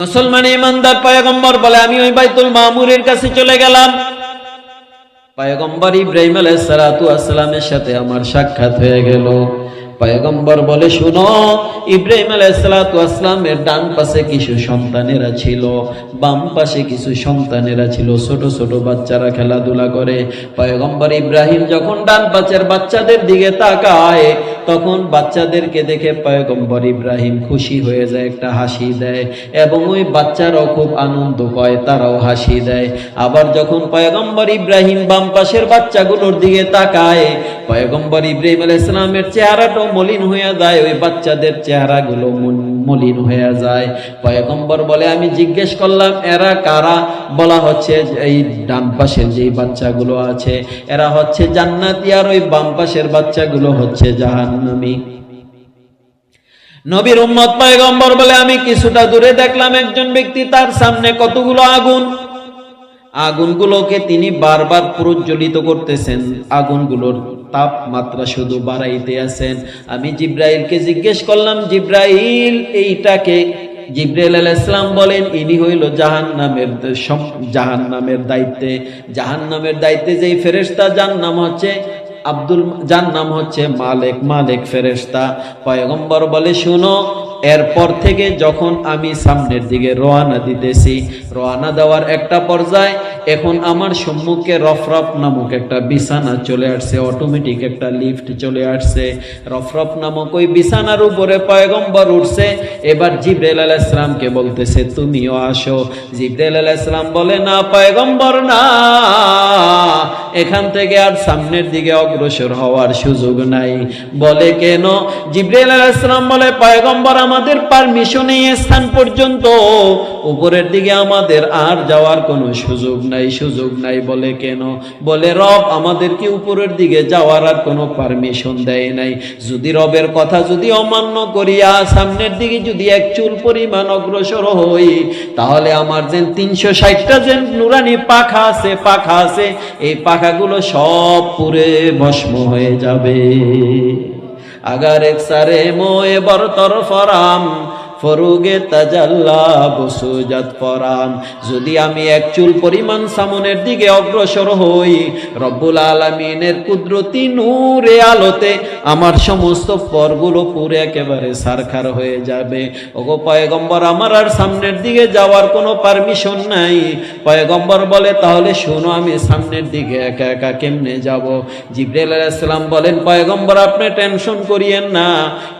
মুসলমান ইমানদার পয়গম্বর বলে আমি ওই বাইতুল মামুরের কাছে চলে গেলাম। পয়গম্বর ইব্রাহিম আলাইহিস সালাতু ওয়াস সালামের সাথে আমার সাক্ষাৎ হয়ে গেল। পয়গম্বর বলে, শুনো, ইব্রাহিম আলাইহিস সালাতু ওয়াস সালামের ডান পাশে কিছু সন্তানেরা ছিল, বাম পাশে কিছু সন্তানেরা ছিল, ছোট ছোট বাচ্চারা খেলাধুলা করে। পয়গম্বর ইব্রাহিম যখন ডান পাশের বাচ্চাদের দিকে তাকায়, তখন বাচ্চাদেরকে দেখে পয়গম্বর ইব্রাহিম খুশি হয়ে যায়, একটা হাসি দেয়, এবং ওই বাচ্চারাও খুব আনন্দ পায়, তারাও হাসি দেয়। আবার যখন পয়গম্বর ইব্রাহিম বাম পাশের বাচ্চাগুলোর দিকে তাকায়, পয়গম্বর ইব্রাহিম আলাইহিস সালামের চেহারাটাও মলিন হয়ে যায়, ওই বাচ্চাদের চেহারাগুলো মলিন হয়ে যায়। পয়গম্বর বলে, আমি জিজ্ঞেস করলাম এরা কারা? বলা হচ্ছে এই ডান পাশের যে বাচ্চাগুলো আছে এরা হচ্ছে জান্নাতি, আর ওই বাম পাশের বাচ্চাগুলো হচ্ছে জাহান্নামী। নবীর উম্মত পয়গম্বর বলে, আমি কিছুটা দূরে দেখলাম একজন ব্যক্তি, তার সামনে কতগুলো আগুন, আগুনগুলোকে তিনি বারবার প্রজ্বলিত করতেছেন, আগুনগুলোর তাপমাত্রা শুধু বাড়াইতে আছেন। আমি জিব্রাইলকে জিজ্ঞেস করলাম, জিব্রাইল এইটাকে? জিব্রাইল আলাইহিস সালাম বলেন, ইনি হইল জাহান্নামের দায়িত্বে যেই ফেরেশতা, যার নাম হচ্ছে মালেক ফেরেশতা। পয়গম্বর বলে, শুনো, এরপর থেকে যখন আমি সামনের দিকে রওনা দিতেছি, রওনা দেওয়ার একটা পর্যায়ে এখন আমার সম্মুখে রফরফ নামক একটা বিছানা চলে আসছে, অটোমেটিক একটা লিফট চলে আসছে। রফরফ নামক ওই বিছানার উপরে পয়গম্বর উঠছে। এবার জিবরাইল আলাইহিস সালামকে বলতেছে, তুমিও আসো। জিবরাইল আলাইহিস সালাম বলে, না পয়গম্বর, না, এখান থেকে আর সামনের দিকে অগ্রসর হওয়ার সুযোগ নাই। বলে, কেন? জিবরাইল আলাইহিস সালাম বলে, পয়গম্বর, আমাদের পারমিশন এই স্থান পর্যন্ত, উপরের দিকে আমাদের আর যাওয়ার কোনো সুযোগ নাই। বলে, কেন? বলে, রব আমাদেরকে উপরের দিকে যাওয়ার আর কোনো পারমিশন দেয় নাই। যদি রবের কথা যদি অমান্য করিয়া সামনের দিকে যদি এক চুল পরিমাণ অগ্রসর হই, তাহলে আমার যে 360টা যে নুরানি পাখা আছে এই পাখাগুলো সব পুড়ে ভস্ম হয়ে যাবে। আগার এক সারে মোয়ে বরতর ফরাম ফরুগে তাজাল্লা বসুজাত ফরাম। যদি আমি এক চুল পরিমাণ সামনের দিকে অগ্রসর হই, রব্বুল আলামিনের কুদরতি নূরে আলোতে আমার সমস্ত পরগুলো পুরো একেবারে সারখার হয়ে যাবে। ওগো পয়গম্বর, আমার আর সামনের দিকে যাওয়ার কোনো পারমিশন নাই। পয়গম্বর বলে, তাহলে শোনো, আমি সামনের দিকে একা একা কেমনে যাব? জিবরাইল আলাইহিস সালাম বলেন, পয়গম্বর, আপনি টেনশন করিয়েন না,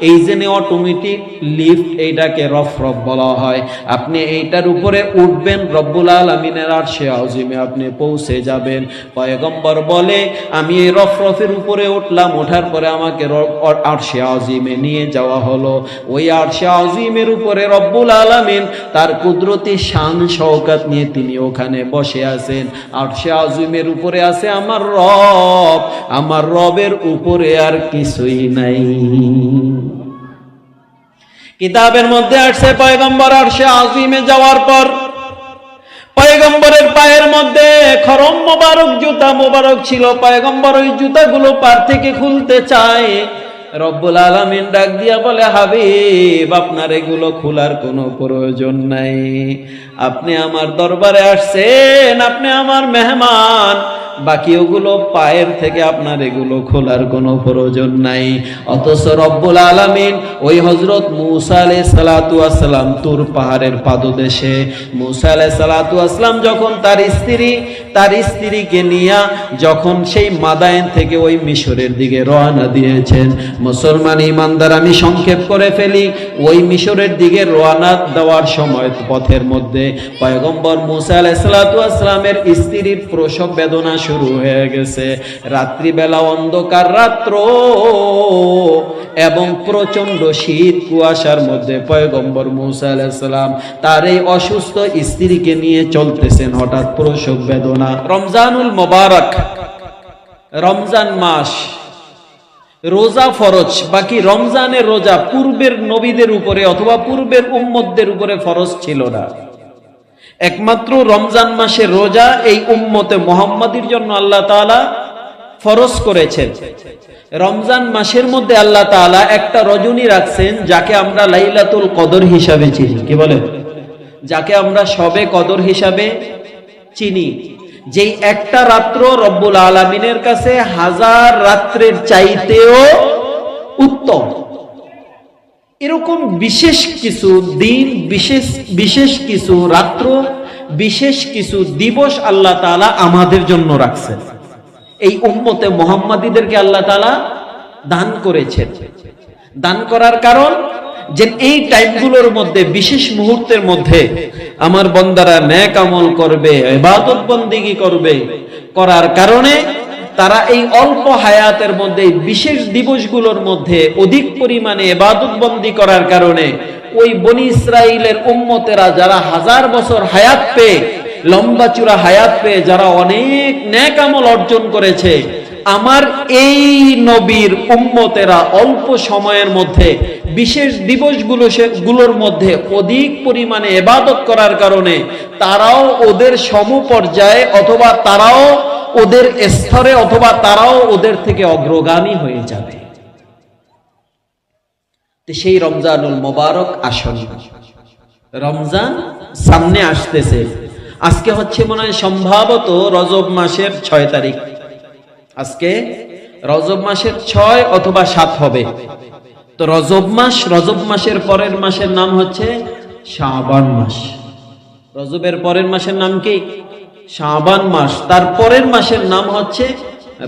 এই যে অটোমেটিক লিফট, এইটাকে রফরফ বলা হয়, আপনি এইটার উপরে উঠবেন, রব্বুল আলামিনের আরশে আজিমে আপনি পৌঁছে যাবেন। পয়গম্বর বলে, আমি এই রফরফের উপরে উঠলাম, ওঠার পরে আমাকে আরশে আজিমে নিয়ে যাওয়া হলো। ওই আরশে আজিমের উপরে রব্বুল আলামিন তার কুদরতি শান শওকত নিয়ে তিনি ওখানে বসে আছেন। আরশে আজিমের উপরে আছে আমার রব, আমার রবের উপরে আর কিছুই নাই। কিতাবের মধ্যে আসছে, পয়গম্বর আরশে আজিমে যাওয়ার পর পয়গম্বরের পায়ের মধ্যে খরম মোবারক, জুতা মোবারক ছিল। পয়গম্বর ওই জুতাগুলো পার থেকে খুলতে চায়। রব্বুল আলামিন ডাক দিয়া বলে, হাবিব, আপনার এগুলো খোলার কোনো প্রয়োজন নাই। আপনি আমার দরবারে আসছেন, আপনি আমার মেহমান, বাকি ওগুলো পায়ের থেকে আপনার এগুলো খোলার কোনো প্রয়োজন নাই। অথচ রব্বুল আলামিন ওই হযরত মূসা আলাইহিস সালাতু ওয়াস সালাম তুর পাহাড়ের পাদদেশে, মূসা আলাইহিস সালাতু ওয়াস সালাম যখন তার স্ত্রীকে নিয়ে যখন সেই মাদায়েন থেকে ওই মিশরের দিকে রওনা দিয়েছেন। মুসলমান ইমানদার, আমি সংক্ষেপ করে ফেলি, ওই মিশরের দিকে রওনা দেওয়ার সময় পথের মধ্যে পয়গম্বর মূসা আলাইহিস সালাতু ওয়াস সালামের স্ত্রীর প্রসব বেদনা শুরু হয়ে গেছে। রাত্রিবেলা অন্ধকার রাত্র এবং প্রচন্ড শীত কুয়াশার মধ্যে পয়গম্বর মূসা আলাইহিস সালাম তার এই অসুস্থ স্ত্রীকে নিয়ে চলতেছেন। হঠাৎ প্রসব বেদনা। রমজানুল মোবারক, রমজান মাস, রোজা ফরজ। বাকি রমজানের রোজা পূর্বের নবীদের উপরে অথবা পূর্বের উম্মতদের উপরে ফরজ ছিল না। একমাত্র রমজান মাসে রোজা এই উম্মতে মুহাম্মাদির জন্য আল্লাহ তাআলা ফরজ করেছেন। রমজান মাসের মধ্যে আল্লাহ তাআলা একটা রজনী রাখছেন, যাকে আমরা লাইলাতুল কদর হিসাবে চিনি। কি বলে? যাকে আমরা শবে কদর হিসাবে চিনি, যেই একটা রাত্র রব্বুল আলামিনের কাছে 1000 রাত্রের চাইতেও উত্তম। এরকম বিশেষ কিছু দিন, বিশেষ কিছু রাত্র, বিশেষ কিছু দিবস আল্লাহ তাআলা আমাদের জন্য রাখছেন। এই উম্মতে মুহাম্মাদীদেরকে আল্লাহ তাআলা দান করেছেন। দান করার কারণ যে এই টাইমগুলোর মধ্যে, বিশেষ মুহূর্তের মধ্যে আমার বান্দারা নেক আমল করবে, ইবাদত বন্দেগী করবে, করার কারণে তারা এই অল্প হায়াতের মধ্যে, বিশেষ দিবসগুলোর মধ্যে অধিক পরিমাণে ইবাদত বন্দি করার কারণে ওই বনি ইসরাইলের উম্মতেরা যারা 1000 বছর হায়াত পেয়ে, লম্বা চূড়া হায়াত পেয়ে যারা অনেক নেক আমল অর্জন করেছে, আমার এই নবীর উম্মতেরা অল্প সময়ের মধ্যে বিশেষ দিবসগুলোর মধ্যে অধিক পরিমাণে ইবাদত করার কারণে তারাও ওদের সমপর্যায়ে অথবা তারাও ওদের স্তরে অথবা তারাও ওদের থেকে অগ্রগামী হয়ে যাবে। সেই রমজানুল মোবারক আসন্ন, রমজান সামনে আসতেছে। আজকে হচ্ছে মনে হয় সম্ভবত রজব মাসের 6 তারিখ। আজকে রজব মাসের 6 অথবা 7 হবে। তো রজব মাসের পরের মাসের নাম হচ্ছে শাবান মাস। রজবের পরের মাসের নাম কি? শাবান মাস। তার পরের মাসের নাম হচ্ছে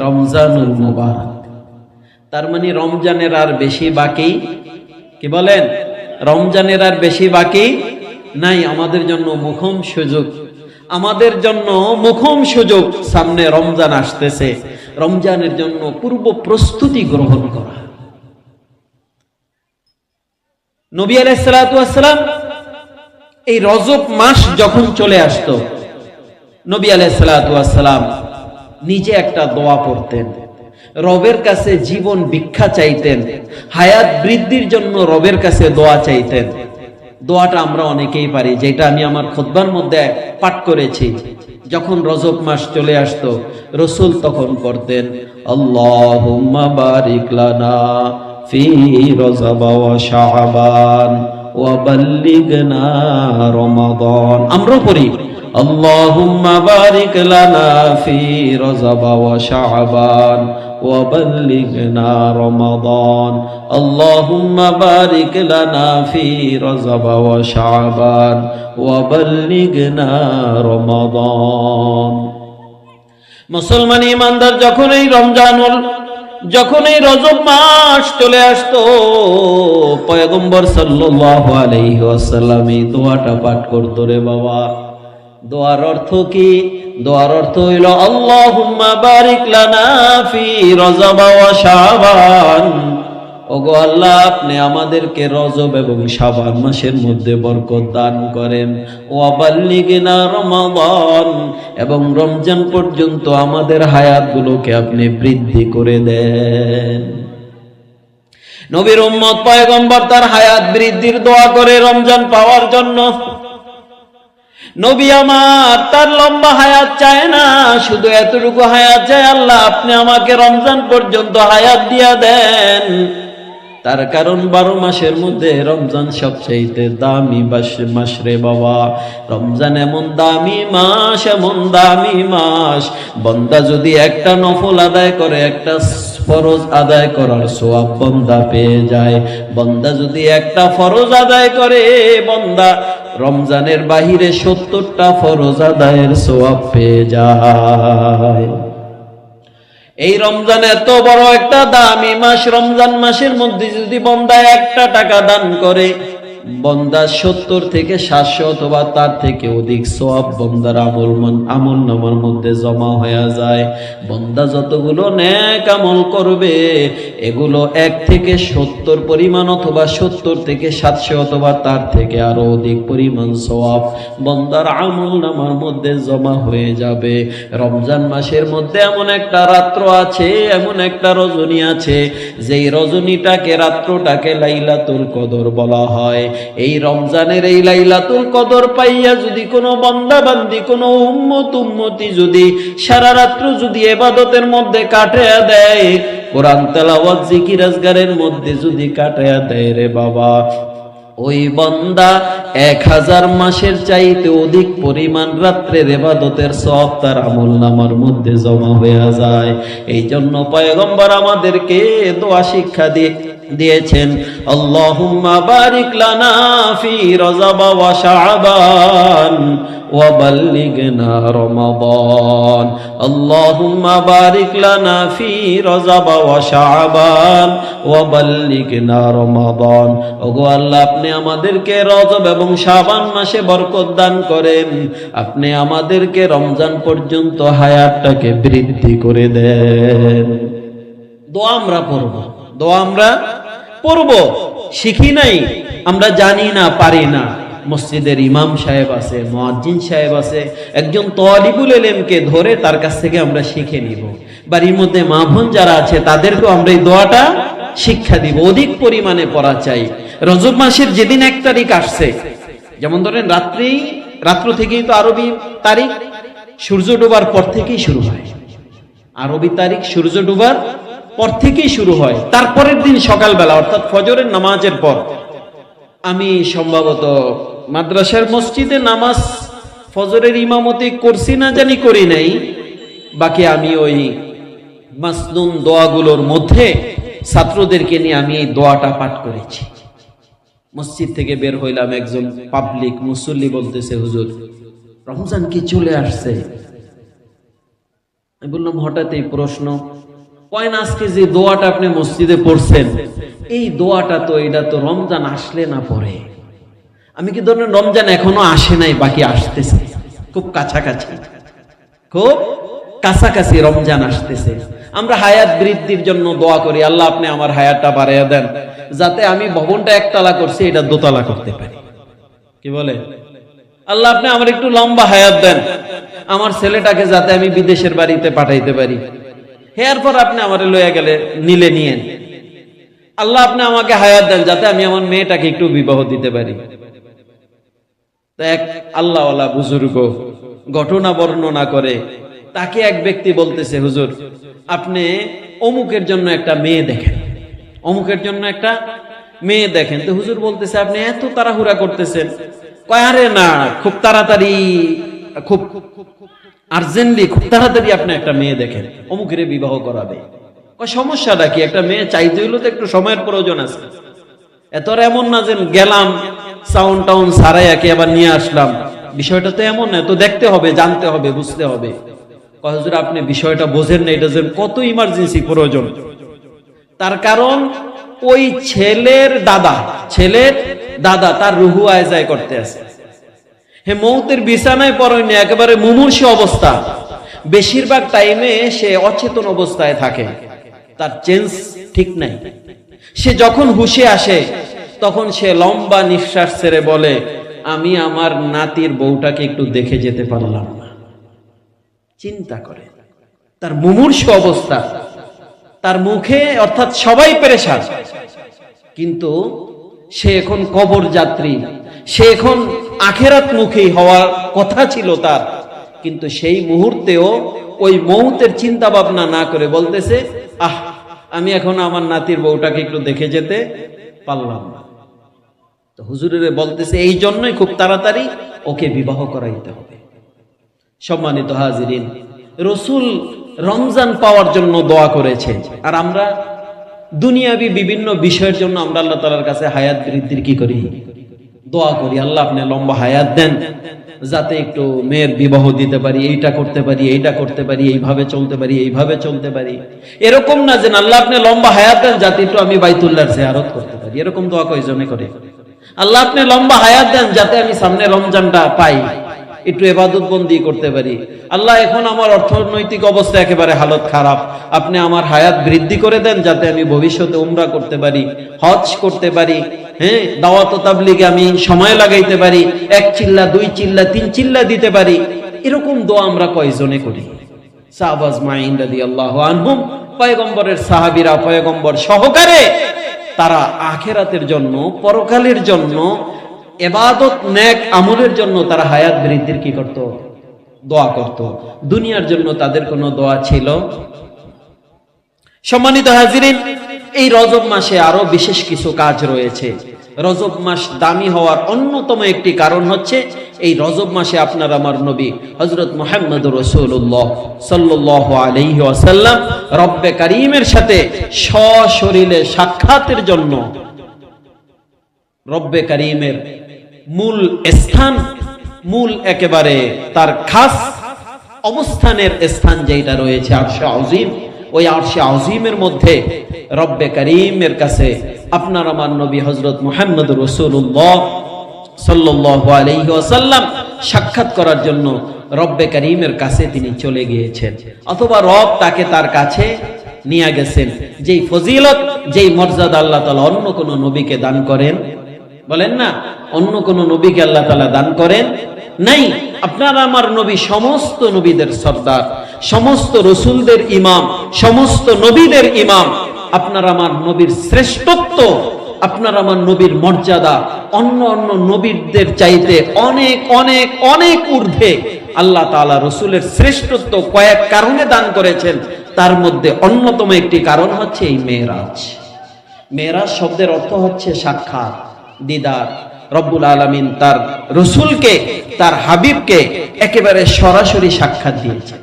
রমজানুল মুবারক। তার মানে রমজানের আর বেশি বাকি, কি বলেন? রমজানের আর বেশি বাকি নাই। আমাদের জন্য মুখম সুযোগ, আমাদের জন্য মুখম সুযোগ। সামনে রমজান আসতেছে, রমজানের জন্য পূর্ব প্রস্তুতি গ্রহণ করা। নবী আলাইহিস সালাতু ওয়াস সালাম এই রজব মাস যখন চলে আসতো, নবী আলাইহিস সালাতু ওয়াস সালাম নিজে একটা দোয়া পড়তেন, রবের কাছে জীবন ভিক্ষা চাইতেন, হায়াত বৃদ্ধির জন্য রবের কাছে দোয়া চাইতেন। দোয়াটা আমরা অনেকেই পারি, যেটা আমি আমার খুতবার মধ্যে পাঠ করেছি। যখন রজব মাস চলে আসতো, রাসূল তখন পড়তেন, আল্লাহুম্মা বারিক লানা ফি রজব ওয়া শাবান ওয়া বাল্লিগনা রমাদান। আমরা পড়ি, আল্লাহুম্মা বারিক লানা ফি রজব ওয়া শাবান ওয়া বাল্লিগনা রমাদান। আল্লাহুম্মা বারিক লানা ফি রজব ওয়া শাবান ওয়া বাল্লিগনা রমাদান। মুসলমান ইমানদার যখন এই রজব মাস চলে আসতো, পয়গম্বর সাল্লাল্লাহু আলাইহি ওয়াসাল্লাম এই দোয়াটা পাঠ করতো রে বাবা। দোয়ার অর্থ কি? দোয়ার অর্থ হইল, আল্লাহুম্মা বারিক লানা ফি রজব ওয়া শাবান। ওগো আল্লাহ, আপনি আমাদেরকে রজব এবং শাবান মাসের মধ্যে বরকত দান করেন। ওয়া বাল্লিগনা রমাদান, এবং রমজান পর্যন্ত আমাদের হায়াতগুলোকে আপনি বৃদ্ধি করে দেন। নবীর উম্মত পয়গম্বর তার হায়াত বৃদ্ধির দোয়া করে রমজান পাওয়ার জন্য। নবী আমার তার লম্বা হায়াত চায় না, শুধু এতটুকু হায়াত চায়, আল্লাহ আপনি আমাকে রমজান পর্যন্ত হায়াত দিয়া দেন। তার কারণ 12 মাসের মধ্যে রমজান সবচেয়ে দামি মাস রে বাবা। রমজান এমন দামি মাস, এমন দামি মাস, বান্দা যদি একটা নফল আদায় করে, একটা ফরজ আদায় করার সওয়াব বান্দা পেয়ে যায়। বান্দা যদি একটা ফরজ আদায় করে, বান্দা রমজানের বাহিরে 70টা ফরজ আদায়ের সওয়াব পেয়ে যায়। এই রমজান এত বড় একটা দামি মাস, রমজান মাসের মধ্যে যদি বান্দা 1 টাকা দান করে, বান্দা 70 থেকে 700 অথবা তার থেকে অধিক সওয়াব বান্দার আমল নামার মধ্যে জমা হয়ে যায়। বান্দা যতগুলো নেক আমল করবে, এগুলো 1 থেকে 70 পরিমাণ অথবা 70 থেকে 700 অথবা তার থেকে আরো অধিক পরিমাণ সওয়াব বান্দার আমল নামার মধ্যে জমা হয়ে যাবে। রমজান মাসের মধ্যে এমন একটা রাত্র আছে, এমন একটা রজনী আছে, যেই রজনীটাকে, রাত্রটাকে লাইলাতুল কদর বলা হয়। এই রমজানের এই লাইলাতুল কদর পাইয়া যদি কোনো বান্দা বান্দি, কোনো উম্মতি যদি সারা রাত্র যদি ইবাদতের মধ্যে কাটায়া দেয়, কোরআন তেলাওয়াত জিকির আজগারের মধ্যে যদি কাটায়া দেয় রে বাবা, ওই বান্দা 1000 মাসের চাইতে অধিক পরিমাণ রাত্রের ইবাদতের সওয়াব তার আমলনামার মধ্যে জমা হয়ে যায়। এই জন্য পয়গম্বর আমাদেরকে দোয়া শিক্ষা দিয়েছেন, আল্লাহুম্মা বারিক লানা ফি রজব ওয়া শাবান ওয়া বাল্লিগনা রমাদান, আল্লাহুম্মা বারিক লানা ফি রজব ওয়া শাবান ওয়া বাল্লিগনা রমাদান। ওগো আল্লাহ, আপনি আমাদেরকে রজব এবং শাবান মাসে বরকত দান করেন, আপনি আমাদেরকে রমজান পর্যন্ত হায়াতটাকে বৃদ্ধি করে দেন। দোয়া আমরা পড়ব, দোয়া আমরা পড়ব, শিখি নাই, আমরা জানি না, পারি না। মসজিদের ইমাম সাহেব আছে, মুয়াজ্জিন সাহেব আছে, একজন তালিবুল ইলমকে ধরে তার কাছ থেকে আমরা শিখে নিব। বাড়ির মধ্যে মা বোন যারা আছে তাদেরকেও আমরা এই দোয়াটা শিক্ষা দিব, অধিক পরিমাণে পড়া চাই। রজব মাসের যেদিন 1 তারিখ আসছে, যেমন ধরেন রাত্র থেকেই তো আরবি তারিখ, সূর্য ডোবার পর থেকেই শুরু হয়। আরবি তারিখ সূর্য ডোবার পর থেকেই শুরু হয়। তারপরের দিন সকালবেলা অর্থাৎ ফজরের নামাজের পর আমি সম্ভবত মাদ্রাসার মসজিদে নামাজ ফজরের ইমামতি করছি না জানি করি নাই, বাকি আমি ওই মাসনুন দোয়াগুলোর মধ্যে ছাত্রদেরকে নিয়ে আমি এই দোয়াটা পাঠ করেছি। মসজিদ থেকে বের হইলাম, একজন পাবলিক মুসল্লি বলতেছে, হুজুর রমজান কি চলে আসছে? আমি বললাম হঠাৎ এই প্রশ্ন, কয়েন আজকে যে দোয়াটা আপনি মসজিদে পড়ছেন এই দোয়াটা তো এটা তো রমজান আসলে না পড়ে। আমি কি ধরেন রমজান এখনো আসে নাই, বাকি আসতেছে, খুব কাছাকাছি, খুব কাছাকাছি রমজান আসতেছে। আমরা হায়াত বৃদ্ধির জন্য দোয়া করি, আল্লাহ আপনি আমার হায়াতটা বাড়াইয়া দেন, যাতে আমি ভবনটা 1 তলা করছি এটা 2 তলা করতে পারি। কি বলে? আল্লাহ আপনি আমার একটু লম্বা হায়াত দেন, আমার ছেলেটাকে যাতে আমি বিদেশের বাড়িতে পাঠাইতে পারি। এরপর আপনি আমারে লইয়া গেলে নিলে নিয়েন। আল্লাহ আপনি আমাকে হায়াত দেন যাতে আমি আমার মেয়েটাকে একটু বিবাহ দিতে পারি। এক আল্লাহওয়ালা বুজুর্গ ঘটনা বর্ণনা করে, তাকে এক ব্যক্তি বলতেছে, হুজুর আপনি অমুকের জন্য একটা মেয়ে দেখেন, অমুকের জন্য একটা মেয়ে দেখেন। তো হুজুর বলতেছে, আপনি এত তাড়াহুড়া করতেছেন? কয় আরে না, খুব তাড়াতাড়ি, খুব আর্জেন্টলি, খুব তাড়াতাড়ি আপনি একটা মেয়ে দেখেন, অমুকের বিবাহ করাবে। সমস্যাটা কি? একটা মেয়ে চাইতে হইলে তো একটু সময়ের প্রয়োজন আছে। এত এমন না যে গেলাম সাউন্ড টাউন সারাই একে আবার নিয়ে আসলাম, বিষয়টা তো এমন না, তো দেখতে হবে, জানতে হবে, বুঝতে হবে। হুজুর আপনি বিষয়টা বোঝেন না, এটা যে কত ইমার্জেন্সি প্রয়োজন। তার কারণ ওই ছেলের দাদা তার রুহু আয়জায় করতে আছে, হে মৌতের বিছানায় পড়েনি, একেবারে মুমূর্ষু অবস্থা, বেশিরভাগ টাইমে সে অচেতন অবস্থায় থাকে, তার চেঞ্জ ঠিক নাই। সে যখন হুঁশে আসে তখন সে লম্বা নিঃশ্বাস ছেড়ে বলে, আমি আমার নাতির বউটাকে একটু দেখে যেতে পারলাম না। চিন্তা করে, তার মুমূর্ষু অবস্থা, তার মুখে অর্থাৎ সবাই পেরেশান, কিন্তু সে এখন কবর যাত্রী, সে এখন আখেরাত মুখী হওয়ার কথা ছিল তার, কিন্তু সেই মুহূর্তেও ওই মৌতের চিন্তা ভাবনা না করে বলতেছে, আমি এখন আমার নাতির বউটাকে একটু দেখে যেতে পারলাম না। তো হুজুরের বলতেছে, এই জন্যই খুব তাড়াতাড়ি ওকে বিবাহ করাইতে হবে। সম্মানিত হাজিরিন, রসুল রমজান পাওয়ার জন্য দোয়া করেছে, আর আমরা দুনিয়াবি বিভিন্ন বিষয়ের জন্য আমরা আল্লাহ তাআলার কাছে হায়াত বৃদ্ধির কি করি? দোয়া করি। আল্লাহ আপনি লম্বা হায়াত দেন, যাতে একটু মেয়ের বিবাহ দিতে পারি, এইটা করতে পারি, এইটা করতে পারি, এইভাবে চলতে পারি, এইভাবে চলতে পারি। এরকম না যে আল্লাহ আপনি লম্বা হায়াত দেন যাতে একটু আমি বাইতুল্লাহর জিয়ারত করতে পারি। এরকম দোয়া কয়জনে করে? আল্লাহ আপনি লম্বা হায়াত দেন যাতে আমি সামনে রমজানটা পাই, একটু ইবাদত বন্দি করতে পারি। আল্লাহ এখন আমার অর্থনৈতিক অবস্থা একেবারে হালত খারাপ, আপনি আমার হায়াত বৃদ্ধি করে দেন যাতে আমি ভবিষ্যতে উমরা করতে পারি, হজ করতে পারি, হ্যাঁ দাওয়াত ও তাবলীগে আমি সময় লাগাইতে পারি, 1 চিল্লা 2 চিল্লা 3 চিল্লা দিতে পারি। এরকম দোয়া আমরা কয়জনে করি? সাহাবা আজমাইন রাদিয়াল্লাহু আনহুম, পয়গম্বরের সাহাবীরা পয়গম্বর সহকারে তারা আখিরাতের জন্য, পরকালের জন্য, ইবাদত নেক আমলের জন্য তারা হায়াত বৃদ্ধির কি করত? দোয়া করত। দুনিয়ার জন্য তাদের কোনো দোয়া ছিল? সম্মানিত হাজিরিন, এই রজব মাসে আরো বিশেষ কিছু কাজ রয়েছে। রজব মাস দামি হওয়ার অন্যতম একটি কারণ হচ্ছে এই রজব মাসে আপনার আমার নবী হযরত মুহাম্মদুর রাসূলুল্লাহ সাল্লাল্লাহু আলাইহি ওয়াসাল্লাম রব্বে কারীমের সাথে সশরীরে সাক্ষাতের জন্য রব্বে কারীমের মূল স্থান, মূল একেবারে তার খাস অবস্থানের স্থান যেটা রয়েছে আরশে আযীম, ওই আরশে আযীমের মধ্যে রব্বে কারীমের কাছে আপনার আমার নবী হযরত মুহাম্মদুর রাসূলুল্লাহ সাল্লাল্লাহু আলাইহি ওয়াসাল্লাম সাক্ষাৎ করার জন্য রব্বে কারীমের কাছে তিনি চলে গিয়েছেন, অথবা রব তাকে তার কাছে নিয়ে গেছেন। যেই ফজিলত, যেই মর্যাদা আল্লাহ তাআলা অন্য কোন নবীকে দান করেন, বলেন না, অন্য কোন নবীকে আল্লাহ তাআলা দান করেন নাই। আপনার আমার নবী সমস্ত নবীদের সরদার, সমস্ত রসুলদের ইমাম, সমস্ত নবীদের ইমাম। আপনার আমার নবীর শ্রেষ্ঠত্ব, আপনার আমার নবীর মর্যাদা অন্য অন্য নবীদের চাইতে অনেক অনেক অনেক ঊর্ধ্বে। আল্লাহ তাআলা রসুলের শ্রেষ্ঠত্ব কয়েক কারণে দান করেছেন, তার মধ্যে অন্যতম একটি কারণ হচ্ছে এই মেরাজ। মেরাজ শব্দের অর্থ হচ্ছে সাক্ষাৎ, দিদার। রব্বুল আলামিন তার রসুলকে, তার হাবিবকে একেবারে সরাসরি সাক্ষাৎ দিয়েছেন।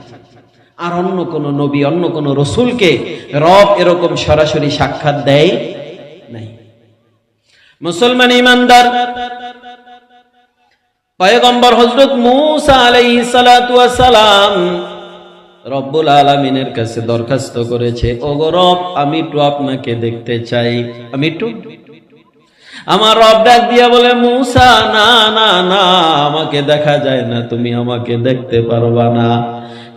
আর অন্য কোন নবী, অন্য কোন রসুলকে রব এরকম সরাসরি সাক্ষাৎ দেয় নাই। মুসলমান ইমানদার, পয়গম্বর হযরত মূসা আলাইহিস সালাতু ওয়াস সালাম রব্বুল আলামিনের কাছে দরখাস্ত করেছে, ওগো রব, আমি একটু আপনাকে দেখতে চাই, আমি একটু। আমার রব ডাক দিয়া বলে, মূসা না না না, আমাকে দেখা যায় না, তুমি আমাকে দেখতে পারবা না।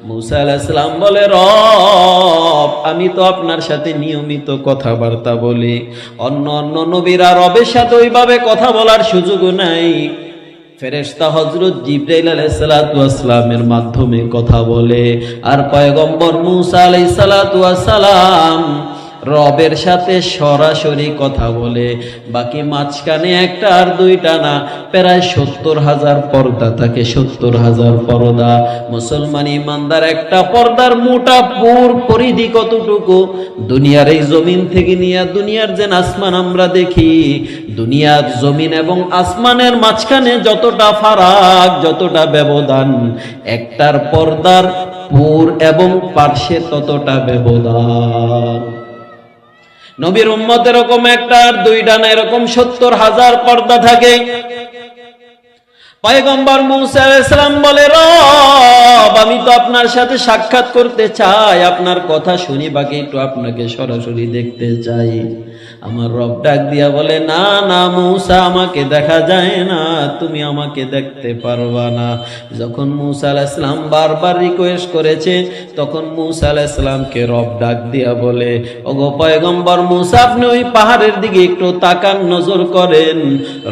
মূসা আলাইহিস সালাম বলে, রব, আমি তো আপনার সাথে নিয়মিত কথাবার্তা বলি, অন্য অন্য নবীরা রবের সাথে ওইভাবে কথা বলার সুযোগ নাই। ফেরেশতা হযরত জিবরাইল আলাইহিস সালাতু ওয়াস সালামের মাধ্যমে কথা বলে, আর পয়গম্বর মূসা আলাইহিস সালাতু ওয়াস সালাম রবের সাথে সরাসরি কথা বলে। বাকি মাঝখানে একটা আর দুইটা না, প্রায় 70,000 পর্দা থাকে, 70,000 পর্দা। মুসলমান ইমানদার, একটা পর্দার মোটা পুর পরিধি কতটুকু? দুনিয়ার এই জমিন থেকে নিয়ে দুনিয়ার যে আসমান আমরা দেখি, দুনিয়ার জমিন এবং আসমানের মাঝখানে যতটা ফারাক, যতটা ব্যবধান, একটার পর্দার পুর এবং পার্শ্বে ততটা ব্যবধান। নবীর উম্মত এরকম একটা আর দুইটা না, এরকম 70,000 পর্দা থাকে। পয়গম্বর মূসা আলাইহিস সালাম বলে, রব, আমি তো আপনার সাথে সাক্ষাৎ করতে চাই, আপনার কথা শুনি, বাকি একটু আপনাকে সরাসরি দেখতে চাই। আমার রব ডাক দিয়া বলে, না না মূসা, আমাকে দেখা যায় না, তুমি আমাকে দেখতে পারবা না। যখন মূসা আলাইহিস সালাম বারবার রিকোয়েস্ট করেছে, তখন মূসা আলাইহিস সালামকে রব ডাক দিয়া বলে, ওগো পয়গম্বর মূসা, আপনি ওই পাহাড়ের দিকে একটু তাকান, নজর করেন।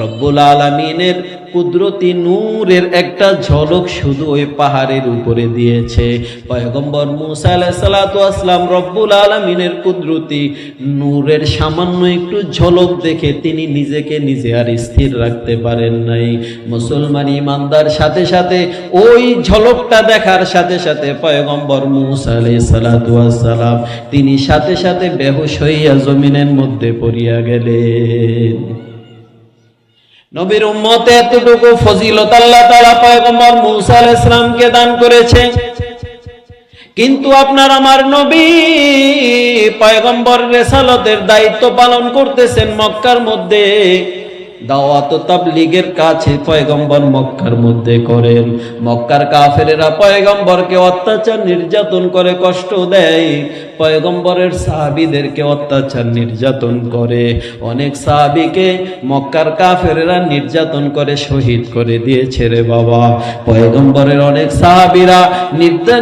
রব্বুল আলামিনের কুদরতি নূরের একটা ঝলক শুধু ওই পাহাড়ের উপরে দিয়েছে। পয়গম্বর মূসা আলাইহিস সালাতু ওয়াস সালাম রব্বুল আলামিনের কুদরতি নূরের সামান্য একটু ঝলক দেখে তিনি নিজেকে নিজে আর স্থির রাখতে পারেন নাই। মুসলমান ইমানদার, সাথে সাথে ওই ঝলকটা দেখার সাথে সাথে পয়গম্বর মূসা আলাইহিস সালাতু ওয়াস সালাম তিনি সাথে সাথে বেহুশ হইয়া জমিনের মধ্যে পড়িয়া গেলেন। নবীর উম্মতে এতটুকু ফজিলত আল্লাহ তাআলা পয়গম্বর মূসা আলাইহিস সালামকে দান করেছে, কিন্তু আপনার আমার নবী পয়গম্বর রিসালাতের দায়িত্ব পালন করতেছেন মক্কার মধ্যে। দাওয়াত ও তাবলীগের কাছে পয়গম্বর মক্কার মধ্যে করেন। মক্কার কাফেরেরা পয়গম্বরকে অত্যাচার নির্যাতন করে, কষ্ট দেয়। পয়গম্বরের সাহাবীদেরকে অত্যাচার নির্যাতন করে। অনেক সাহাবীকে মক্কার কাফেরেরা নির্যাতন করে শহীদ করে দিয়েছে রে বাবা। পয়গম্বরের অনেক সাহাবীরা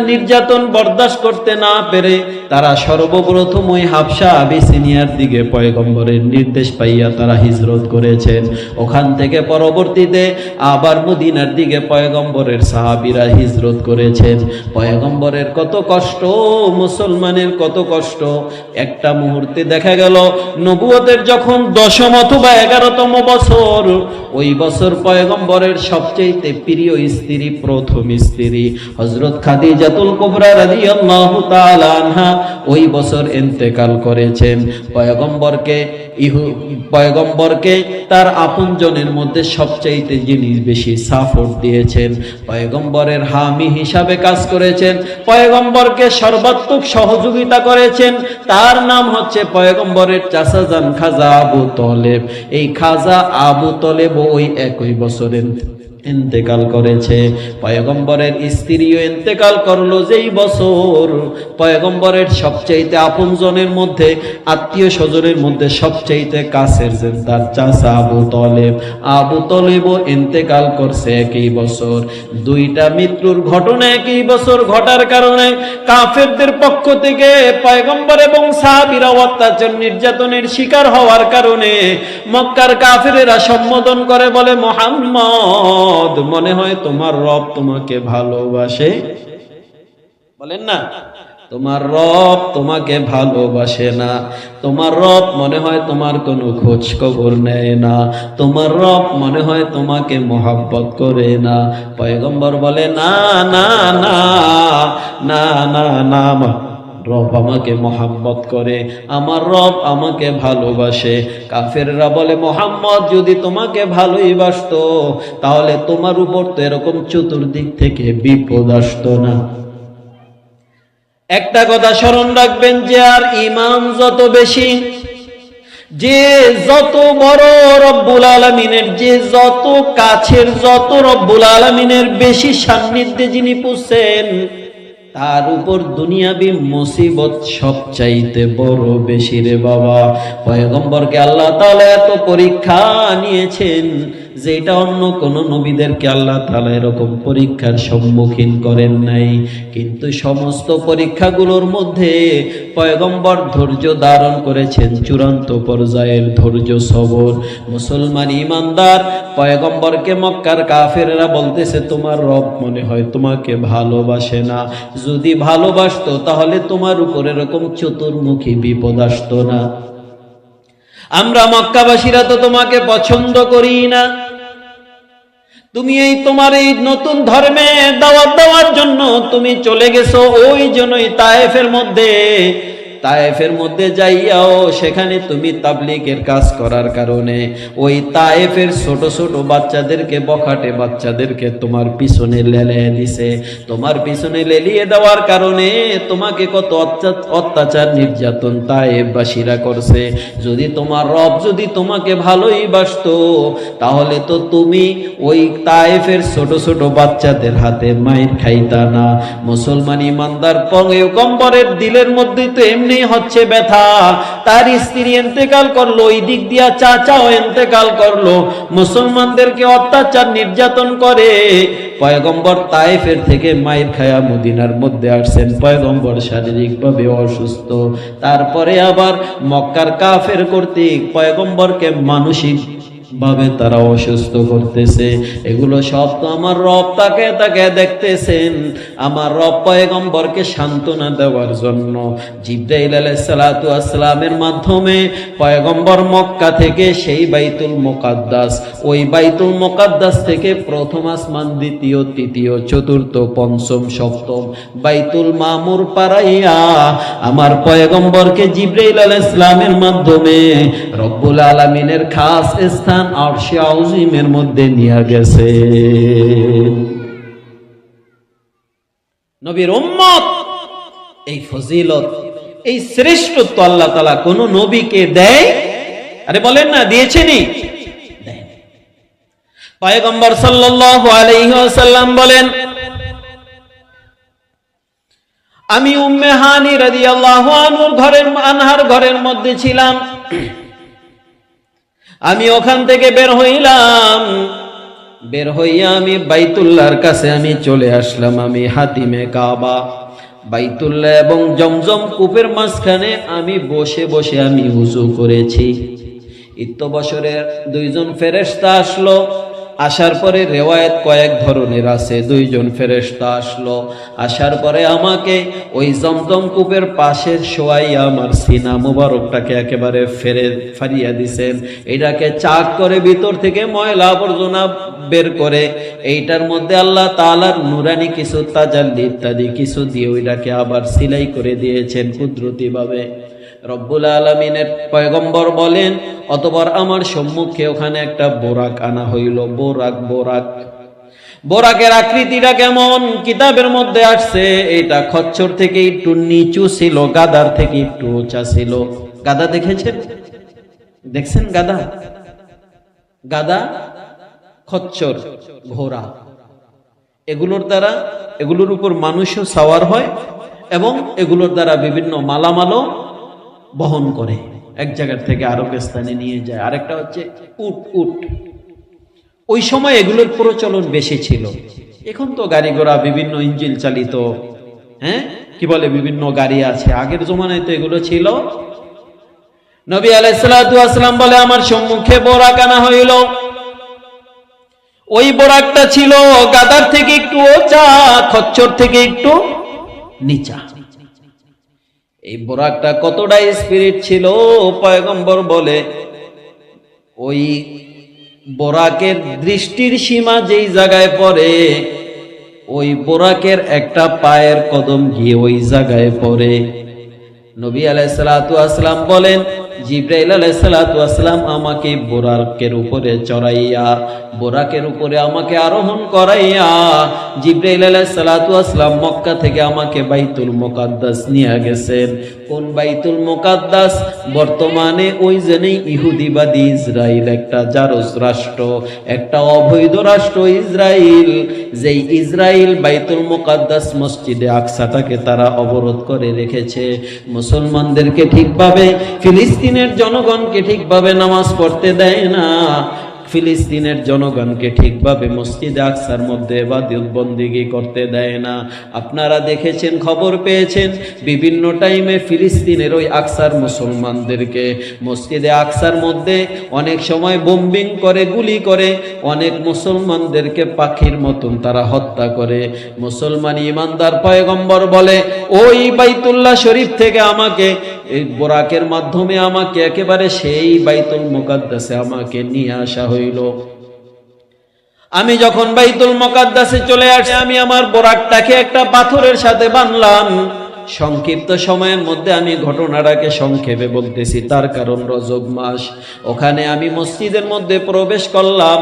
নির্যাতন বরদাস্ত করতে না পেরে তারা সর্বপ্রথম ওই হাবশা আবিসিনিয়ার দিকে পয়গম্বরের নির্দেশ পাইয়া তারা হিজরত করেছেন। ওখান থেকে পরবর্তীতে আবার মদিনার দিকে পয়গম্বরের সাহাবীরা হিজরত করেছেন। পয়গম্বরের কত কষ্ট, মুসলমানের কত কষ্ট। একটা মুহূর্তে দেখা গেল নবুয়তের যখন 10ম অথবা 11তম বছর, ওই বছর পয়গম্বরের সবচেয়ে প্রিয় স্ত্রী, প্রথম স্ত্রী হযরত খাদিজাতুল কুবরা রাদিয়াল্লাহু তাআলা আনহা ওই বছর ইন্তেকাল করেছেন। পয়গম্বরকে পয়গম্বরকে তার আপনজনের মধ্যে সবচাইতে যিনি বেশি সাপোর্ট দিয়েছেন, পয়গম্বরের হামি হিসাবে কাজ করেছেন, পয়গম্বরকে সর্বাত্মক সহযোগিতা করেছেন, তার নাম হচ্ছে পয়গম্বরের চাচাজান খাজা আবু তলেব। এই খাজা আবু তলেব ওই একই বছরে ইন্তেকাল করেছে। পয়গম্বরের স্ত্রীও ইন্তেকাল করলো যেই বছর। পয়গম্বরের সবচাইতে আপনজনের মধ্যে, আত্মীয় স্বজনের মধ্যে সবচাইতে কাছের যে তার চাচা আবু তলেব, আবু তলেবও ইন্তেকাল করছে একই বছর। দুইটা মৃত্যুর ঘটনা একই বছর ঘটার কারণে কাফেরদের পক্ষ থেকে পয়গম্বর এবং সাহাবীরা অত্যাচার নির্যাতনের শিকার হওয়ার কারণে মক্কার কাফেরেরা সম্বোধন করে বলে, মুহাম্মদ, মনে হয় তোমার রব তোমাকে ভালোবাসে। বলেন না, তোমার রব তোমাকে ভালোবাসে না, তোমার রব মনে হয় তোমার কোনো খোঁজ খবর নেয় না, তোমার রব মনে হয় তোমাকে মহব্বত করে না। পয়গম্বর বলে, না না না না না না, রব আমাকে মহব্বত করে, আমার রব আমাকে ভালোবাসে। কাফেররা বলে, মুহাম্মদ যদি তোমাকে ভালোই বাসতো তাহলে তোমার উপর তো এরকম চতুর্দিক থেকে বিপদ আসতো না। একটা কথা স্মরণ রাখবেন, যে আর ঈমান যত বেশি, যে যত বড় রব্বুল আলামিনের, যে যত কাছের, যত রব্বুল আলামিনের বেশি সান্নিধ্যে যিনি পুষছেন, তার উপর দুনিয়াবি মুসিবত সবচাইতে বড় বেশি রে বাবা। পয়গম্বরকে আল্লাহ তাআলা এত পরীক্ষা নিয়েছেন যেটা অন্য কোন নবীদেরকে আল্লাহ তাআলা এরকম পরীক্ষার সম্মুখীন করেন নাই। কিন্তু সমস্ত পরীক্ষাগুলোর মধ্যে পয়গম্বর ধৈর্য ধারণ করেছেন, চূড়ান্ত পর্যায়ের ধৈর্য সবর। মুসলমান ইমানদার পয়গম্বরকে মক্কার কাফেররা বলতেছে, তোমার রব মনে হয় তোমাকে ভালোবাসে না, যদি ভালোবাসতো তাহলে তোমার উপর এরকম চতুর্মুখী বিপদ আসতো না। আমরা মক্কাবাসীরা তো তোমাকে পছন্দ করি না, তুমি এই তোমার এই নতুন ধর্মে দাওয়াত দেওয়ার জন্য তুমি চলে গেছো, ওই জন্যই তায়েফের মধ্যে যাইয়াও সেখানে তুমি তাবলীগের কাজ করার কারণে ওই তায়েফের ছোট ছোট বাচ্চাদেরকে, বখাটে বাচ্চাদেরকে তোমার পিছনে লেলিয়ে দিছে। তোমার পিছনে লেলিয়ে দেওয়ার কারণে তোমাকে কত অত্যাচার নির্যাতন তায়েফবাসীরা করছে। যদি তোমার রব যদি তোমাকে ভালোই বাসতো তাহলে তো তুমি ওই তায়েফের ছোট ছোট বাচ্চাদের হাতে মাইর খাইতা না। মুসলমান ইমানদার পয়গম্বরের দিলের মধ্যে তো এমনি হচ্ছে ব্যথা, তার স্ত্রী ইন্তেকাল করলো, ওই দিক দিয়া চাচাও ইন্তেকাল করলো, মুসলমানদেরকে অত্যাচার নির্যাতন করে। পয়গম্বর তায়েফের থেকে মাইর খায়া মদিনার মধ্যে আসছেন, পয়গম্বর শারীরিকভাবে অসুস্থ, তারপরে আবার মক্কার কাফের কর্তৃক পয়গম্বরকে মানসিক ভাবে তারা অসুস্থ করতেছে। এগুলো সব তো আমার রব তাকে দেখতেছেন। আমার রব পয়গম্বরকে সান্ত্বনা দেওয়ার জন্য জিবরাইল আলাইহিস সালাতু ওয়াস সালামের মাধ্যমে পয়গম্বর মক্কা থেকে সেই বাইতুল মুকাদ্দাস, ওই বাইতুল মুকাদ্দাস থেকে প্রথম আসমান, দ্বিতীয়, তৃতীয়, চতুর্থ, পঞ্চম, সপ্তম বাইতুল মামুর পারাইয়া আমার পয়গম্বরকে জিবরাইল আলাইহিস সালামের মাধ্যমে রব্বুল আলামিনের খাস স্থান আরশে আযীমের মধ্যে নিয়ে গেছে। নবীর উম্মত এই ফজিলত, এই শ্রেষ্ঠত্ব আল্লাহ তাআলা কোন নবীকে দেয়? আরে বলেন না, দিয়েছেনই? পয়গম্বর সাল্লাল্লাহু আলাইহি ওয়াসাল্লাম বলেন, আমি উম্মে হানি রাদিয়াল্লাহু আনহার ঘরের মধ্যে ছিলাম। আমি ওখান থেকে বের হইয়া আমি বাইতুল্লাহর কাছে আমি চলে আসলাম। আমি হাতিমে কাবা, বাইতুল্লাহ এবং জমজম কূপের মাঝখানে আমি বসে বসে আমি ওযু করেছি। ইত্যবসরের দুইজন ফেরেশতা আসলো। আসার পরে রেওয়ায়েত কয়েক ধরনের আছে। দুইজন ফেরেশতা আসলো, আসার পরে আমাকে ওই জমজম কূপের পাশে শোয়াইয়া আমার সিনা মুবারকটাকে একেবারে ফারিয়া দিছেন। এটাকে চাক করে ভিতর থেকে ময়লা আবর্জনা বের করে এইটার মধ্যে আল্লাহ তাআলার নুরানি কিছু তাজাল্লি ইত্যাদি কিছু দিয়ে ওইটাকে আবার সিলাই করে দিয়েছেন কুদরতি ভাবে। রব্বুল আলামিনের পয়গম্বর বলেন, অতঃপর আমার সম্মুখে ওখানে একটা বোরাক আনা হইল। বোরাকের আকৃতিটা কেমন? কিতাবের মধ্যে আসছে এটা খচ্চর থেকে একটু নিচু ছিল, গাদার থেকে একটু উঁচা ছিল। গাদা দেখছেন? গাদা, খচ্চর, ঘোড়া, এগুলোর উপর মানুষও সাওয়ার হয় এবং এগুলোর দ্বারা বিভিন্ন মালামালও বহন করে, এক জায়গার থেকে আরেক স্থানে নিয়ে যায়। আরেকটা হচ্ছে উট। ওই সময় এগুলোর প্রচলন বেশি ছিল। এখন তো গাড়ি ঘোড়া বিভিন্ন ইঞ্জিন চালিত, বিভিন্ন গাড়ি আছে। আগের জমানায় তো এগুলো ছিল। নবী আলাইহিস সালাতু ওয়াস সালাম বলে, আমার সম্মুখে বোরাক আনা হইল। ওই বোরাকটা ছিল গাদার থেকে একটু উঁচা, খচ্চর থেকে একটু নিচা। এই বোরাকটা কতটা স্পিরিট ছিল, পয়গম্বর বলে ওই বোরাকের দৃষ্টির সীমা যেই জায়গায় পড়ে, ওই বোরাকের একটা পায়ের কদম গিয়ে ওই জায়গায় পড়ে। নবী আলাইহিস সালাতু ওয়াস সালাম বলেন, জিবরাইল আলাইহিস সালাতু ওয়াস সালাম আমাকে বোরাকের উপরে চড়াইয়া, বোরাকের উপরে আমাকে আরোহণ করাইয়া জিবরাইল আলাইহিস সালাতু ওয়াস সালাম মক্কা থেকে আমাকে বাইতুল মুকাদ্দাস নিয়ে গেছেন। কোন বাইতুল মুকাদ্দাস? বর্তমানে ওই জেনেই ইহুদিবাদী ইসরায়েল, একটা জারজ রাষ্ট্র, একটা অবৈধ রাষ্ট্র ইসরায়েল। যেই ইসরায়েল বাইতুল মুকাদ্দাস মসজিদে আকসাটাকে তারা অবরোধ করে রেখেছে। মুসলমানদেরকে ঠিকভাবে, ফিলিস্তিনের জনগণকে ঠিকভাবে নামাজ পড়তে দেয় না, ফিলিস্তিনের জনগণকে ঠিকভাবে মসজিদে আকসার মধ্যে ইবাদত বন্দেগী করতে দেয় না। আপনারা দেখেছেন, খবর পেয়েছেন, বিভিন্ন টাইমে ফিলিস্তিনের ওই আকসার মুসলমানদেরকে মসজিদে আকসার মধ্যে অনেক সময় বোম্বিং করে, গুলি করে, অনেক মুসলমানদেরকে পাখির মতন তারা হত্যা করে। মুসলমান ইমানদার পয়গম্বর বলে, ওই বাইতুল্লাহ শরীফ থেকে আমাকে, এই বোরাকের মাধ্যমে আমাকে একেবারে সেই বাইতুল মুকাদ্দাসে আমাকে নিয়ে আসা হইল। আমি যখন বাইতুল মুকাদ্দাসে চলে আসি, আমি আমার বোরাকটাকে একটা পাথরের সাথে বাঁধলাম। সংক্ষিপ্ত সময়ের মধ্যে আমি ঘটনাটাকে সংক্ষেপে বলতেছি, তার কারণ রজব মাস। ওখানে আমি মসজিদের মধ্যে প্রবেশ করলাম।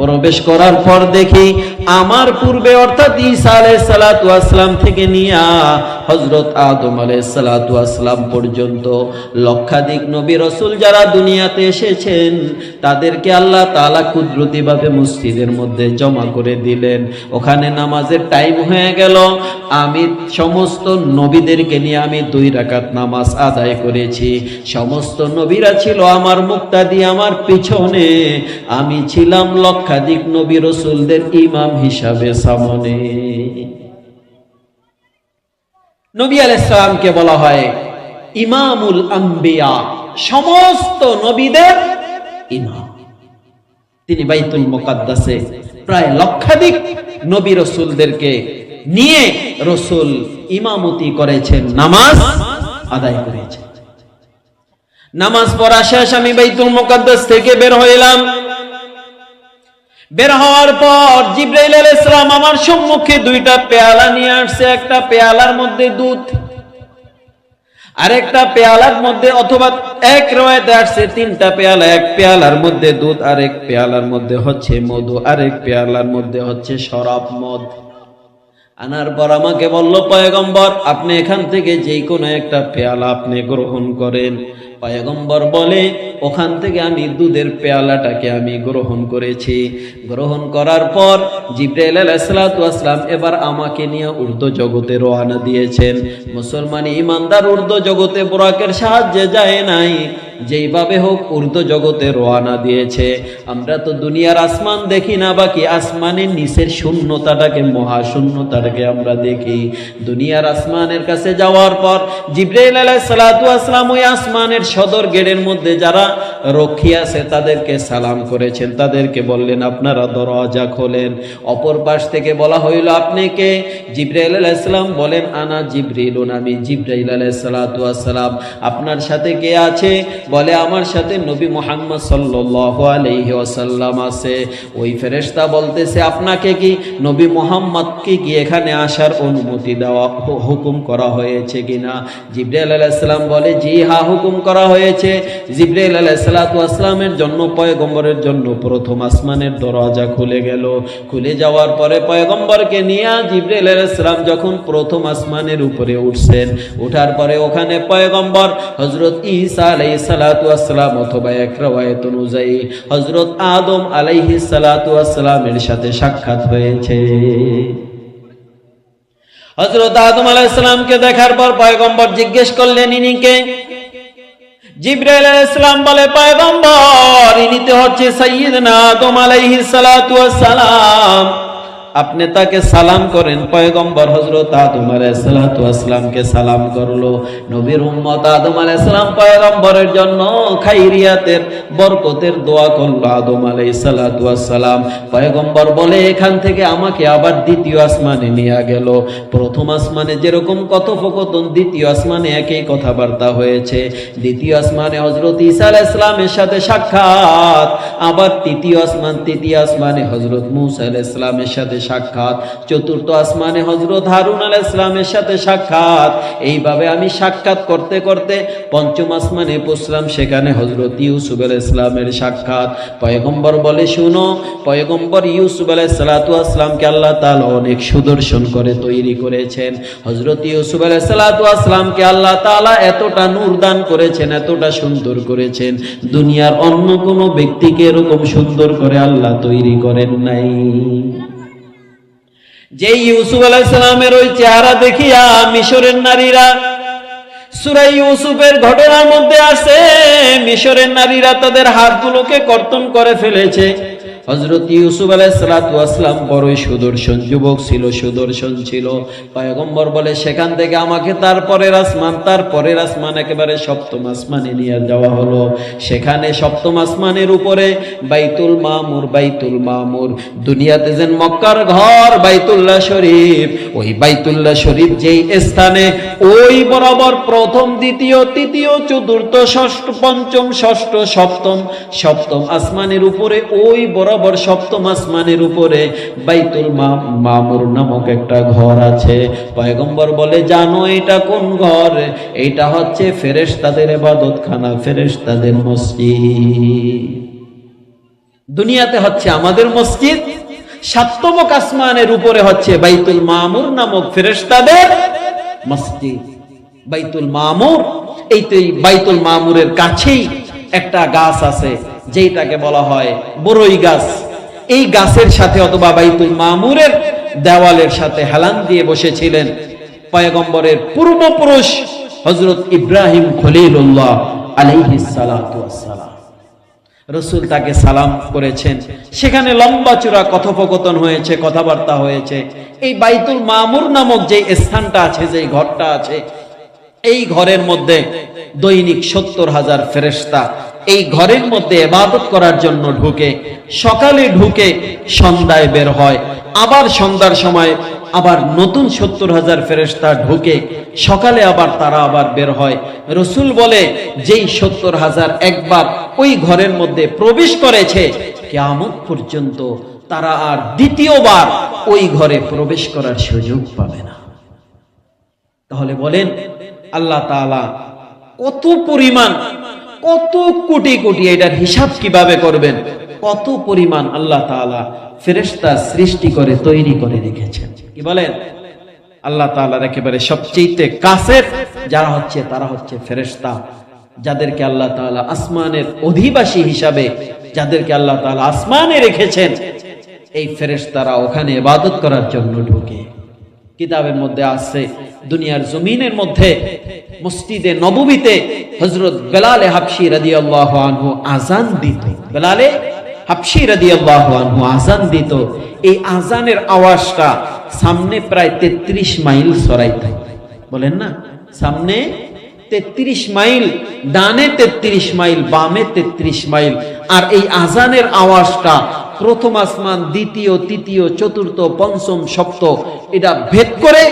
প্রবেশ করার পর দেখি আমার পূর্বে, অর্থাৎ ঈসা আলাইহিস সালাতু ওয়াস সালাম থেকে নিয়া হযরত আদম আলাইহিস সালাতু ওয়াস সালাম পর্যন্ত লক্ষাধিক নবী রাসূল যারা দুনিয়াতে এসেছেন, তাদেরকে আল্লাহ তাআলা কুদরতিভাবে মসজিদের মধ্যে জমা করে দিলেন। ওখানে নামাজের টাইম হয়ে গেল। আমি সমস্ত নবীদেরকে নিয়ে আমি 2 রাকাত নামাজ আদায় করেছি। সমস্ত নবীরা ছিল আমার মুক্তাদি, আমার পিছনে। আমি ছিলাম লক্ষাধিক নবী রাসূলদের ইমাম হিসাবে সামনে। নবী আলাইহিস সালামকে বলা হয় ইমামুল আম্বিয়া, সমস্ত নবীদের ইমাম। তিনি বাইতুল মুকাদ্দাসে প্রায় লক্ষাধিক নবী রাসূলদেরকে নিয়ে রাসূল ইমামতি করেছেন, নামাজ আদায় করেছেন। নামাজ পড়া শেষ, আমি বাইতুল মুকাদ্দাস থেকে বের হইলাম। বের হওয়ার পর জিবরাইল আলাইহিস সালাম আমার সম্মুখে 2টা পেয়ালা নিয়ে আসছে। একটা পেয়ালার মধ্যে দুধ, আরেকটা পেয়ালার মধ্যে, অথবা এক রওয়ায়াতে আসছে 3টা পেয়ালা, এক পেয়ালার মধ্যে দুধ, আরেক পেয়ালার মধ্যে হচ্ছে মধু, আরেক পেয়ালার মধ্যে হচ্ছে শরাব, মদ। আনার পর আমাকে বলল, পয়গম্বর আপনি এখান থেকে যে কোনো একটা পেয়ালা আপনি গ্রহণ করেন। পয়গম্বর বলে, ওখান থেকে আমি দুধের পেয়ালাটাকে আমি গ্রহণ করেছি। গ্রহণ করার পর জিবরাইল আলাইহিস সালাতু ওয়াস সালাম এবার আমাকে নিয়ে ঊর্ধ্ব জগতে রওনা দিয়েছেন। মুসলমান ইমানদার ঊর্ধ্ব জগতে বোরাকের সাহায্যে যায় নাই, যেইভাবে হোক ঊর্ধ্ব জগতে রওনা দিয়েছে। আমরা তো দুনিয়ার আসমান দেখি না, বাকি আসমানের নিচের শূন্যতাটাকে, মহাশূন্যতাটাকে আমরা দেখি। দুনিয়ার আসমানের কাছে যাওয়ার পর জিবরাইল আলাইহিস সালাতু ওয়াস সালাম ওই আসমানের সদর গেটের মধ্যে যারা রক্ষী আছে তাদেরকে সালাম করেছেন। তাদেরকে বললেন, আপনারা দরজা খোলেন। অপর পাশ থেকে বলা হইল, আপনি কে? জিবরাইল আলাইহিস সালাম বলেন, আনা জিবরিলুন, আমি জিবরাইল আলাইহিস সালাতু ওয়াস সালাম। আপনার সাথে কে আছে? বলে আমার সাথে নবী মুহাম্মদ সাল্লাল্লাহু আলাইহি ওয়াসাল্লাম আছে। ওই ফেরেশতা বলতেছে আপনাকে কি নবী মুহাম্মদকে কি এখানে আসার অনুমতি দেওয়া হুকুম করা হয়েছে কিনা? জিবরাইল আলাইহিস সালাম বলে জি হ্যাঁ হুকুম করা হয়েছে। জিবরাইল আলাইহিস সালাতু ওয়াস সালামের জন্য পয়গম্বরের জন্য প্রথম আসমানের দরজা খুলে গেল। খুলে যাওয়ার পরে পয়গম্বরকে নিয়ে জিবরাইল আলাইহিস সালাম যখন প্রথম আসমানের উপরে উঠছেন, ওঠার পরে ওখানে পয়গম্বর হযরত ঈসা আলাইহিস সালাতু ওয়াস সালাম অথবা এক রওয়ায়াত অনুযায়ী হযরত আদম আলাইহিস সালাতু ওয়াস সালামের সাথে সাক্ষাৎ হয়েছে। হযরত আদম আলাইহিস সালামকে দেখার পর পয়গম্বর জিজ্ঞেস করলেন ইনি কে? জিবরাইল আলাইহিস সালাম বলে পয়গম্বর ইনি তো হচ্ছে সাইয়্যিদনা আদম আলাইহিস সালাতু ওয়াস সালাম, আপনি তাকে সালাম করেন। পয়গম্বর হযরত আদম আলাইহিস সালাতু ওয়াস সালামকে সালাম করলো। নবীর উম্মত আদম আলাইহিস সালাম পয়গম্বরের জন্য খাইরিয়াতের বরকতের দোয়া করলো আদম আলাইহিস সালাতু ওয়াস সালাম। পয়গম্বর বলে এখান থেকে আমাকে আবার দ্বিতীয় আসমানে নিয়ে গেল। প্রথম আসমানে যেরকম কথোপকথন, দ্বিতীয় আসমানে একই কথাবার্তা হয়েছে। দ্বিতীয় আসমানে হযরত ঈসা আলাইহিস সালামের সাথে সাক্ষাৎ, আবার তৃতীয় আসমানে হযরত মূসা আলাইহিস সালামের সাথে সাক্ষাৎ, চতুর্থ আসমানে হযরত হারুন আলাইহিস সালামের সাথে সাক্ষাৎ। এইভাবে আমি সাক্ষাৎ করতে করতে পঞ্চম আসমানে পৌঁছলাম, সেখানে হযরত ইউসুফ আলাইহিস সালামের সাক্ষাৎ। পয়গম্বর বলে শুনো, পয়গম্বর ইউসুফ আলাইহিস সালাতু ওয়াস সালামকে আল্লাহ তাআলা অনেক সুদর্শন করে তৈরি করেছেন। হযরত ইউসুফ আলাইহিস সালাতু ওয়াস সালামকে আল্লাহ তাআলা এতটা নূর দান করেছেন, এতটা সুন্দর করেছেন, দুনিয়ার অন্য কোনো ব্যক্তিকে এরকম সুন্দর করে আল্লাহ তৈরি করেন নাই। যে ইউসুফ আলাইহিস সালামের ওই চেহারা দেখিয়া মিশরের নারীরা, সূরা ইউসুফের ঘটনার মধ্যে আছে, মিশরের নারীরা তাদের হাতগুলোকে কর্তন করে ফেলেছে। হযরত ইউসুফ আলাইহিস সালাতু ওয়াস সালাম বড়ই সুদর্শন যুবক ছিল, সুদর্শন ছিল। পয়গম্বর বলে সেখান থেকে আমাকে তারপরের আসমান একেবারে সপ্তম আসমানে নিয়ে যাওয়া হলো। সেখানে সপ্তম আসমানের উপরে বাইতুল মামুর, দুনিয়াতে যেন মক্কার ঘর বাইতুল্লাহ শরীফ, ওই বাইতুল্লাহ শরীফ যেই স্থানে ওই বরাবর প্রথম, দ্বিতীয়, তৃতীয়, চতুর্থ, ষষ্ঠ, পঞ্চম, ষষ্ঠ, সপ্তম আসমানের উপরে ওই বরাবর সপ্তম আসমানের উপরে বাইতুল মামুর নামক একটা ঘর আছে। পয়গম্বর বলে জানো এটা কোন ঘর? এটা হচ্ছে ফেরেশতাদের ইবাদতখানা, ফেরেশতাদের মসজিদ। দুনিয়াতে হচ্ছে আমাদের মসজিদ, সপ্তম আসমানের উপরে হচ্ছে বাইতুল মামুর নামক ফেরেশতাদের মসজিদ। বাইতুল মামুর, এই তো বাইতুল মামুরের কাছেই একটা গাছ আছে যেটাকে বলা হয় বড়ই গাছ। এই গাছের সাথে অথবা বাইতুল মামুরের দেওয়ালের সাথে হেলান দিয়ে বসেছিলেন পয়গম্বরের পূর্বপুরুষ হযরত ইব্রাহিম খলিলুল্লাহ আলাইহিস সালাতু ওয়াস সালাম। রাসূল তাকে সালাম করেছেন। সেখানে লম্বা চূড়া কথোপকথন হয়েছে, কথাবার্তা হয়েছে। এই বাইতুল মামুর নামক যে স্থানটা আছে, যে ঘরটা আছে, এই ঘরের মধ্যে দৈনিক 70,000 ফেরেশতা এই ঘরের মধ্যে ইবাদত করার জন্য ঢুকে। সকালে ঢুকে সন্ধ্যায় বের হয়, আবার সন্ধ্যার সময় আবার নতুন 70,000 ফেরেশতা ঢুকে, সকালে আবার তারা আবার বের হয়। রাসূল বলে যেই 70,000 একবার ওই ঘরের মধ্যে প্রবেশ করেছে, কিয়ামত পর্যন্ত তারা আর দ্বিতীয়বার ওই ঘরে প্রবেশ করার সুযোগ পাবে না। তাহলে বলেন আল্লাহ তাআলা কত পরিমাণ, কত কোটি কোটি, এটার হিসাব কিভাবে করবেন, কত পরিমাণ আল্লাহ তাআলা ফেরেশতা সৃষ্টি করে তৈরি করে রেখেছেন। কি বলেন? আল্লাহ তাআলার একেবারে সবচেয়ে কাছের যারা হচ্ছে তারা হচ্ছে ফেরেশতা, যাদেরকে আল্লাহ তাআলা আসমানের অধিবাসী হিসাবে, যাদেরকে আল্লাহ তাআলা আসমানে রেখেছেন, এই ফেরেশতারা ওখানে ইবাদত করার জন্য ঢোকে। কিতাবের মধ্যে আছে দুনিয়ার জমিনের মধ্যে মসজিদে নববীতে হযরত বেলালে হাবশী রাদিয়াল্লাহু আনহু আযান দিত। বেলালে হাবশী রাদিয়াল্লাহু আনহু আযান দিত। এই আযানের আওয়াজটা সামনে প্রায় 33 মাইল ছড়াইতো। বলেন না, সামনে 33 মাইল, ডানে 33 মাইল, বামে 33 মাইল। আর এই আযানের আওয়াজটা প্রথম আসমান, দ্বিতীয়, তৃতীয়, চতুর্থ, পঞ্চম, সপ্তম, এটা ভেদ করে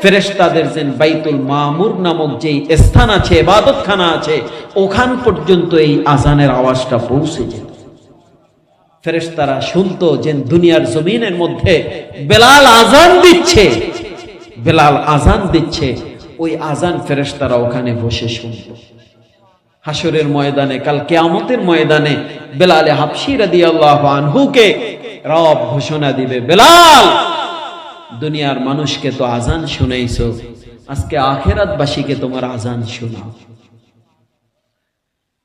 ফেরেশতাদের যেন বাইতুল মামুর নামক যেই স্থান আছে, ইবাদতখানা আছে, ওখান পর্যন্ত এই আজানের আওয়াজটা পৌঁছে যেত। ফেরেশতারা শুনতো যে দুনিয়ার জমিনের মধ্যে বেলাল আজান দিচ্ছে, বেলাল আজান দিচ্ছে, ওই আজান ফেরেশতারা ওখানে বসে শুনতো। হাসরের ময়দানে, কাল কিয়ামতের ময়দানে বেলাল হাবশী রাদিয়াল্লাহু আনহুকে রব ঘোষণা দিবে, বেলাল দুনিয়ার মানুষকে তো আজান শুনাইছো, আজকে আখিরাতবাসীকে তোমার আজান শোনাও।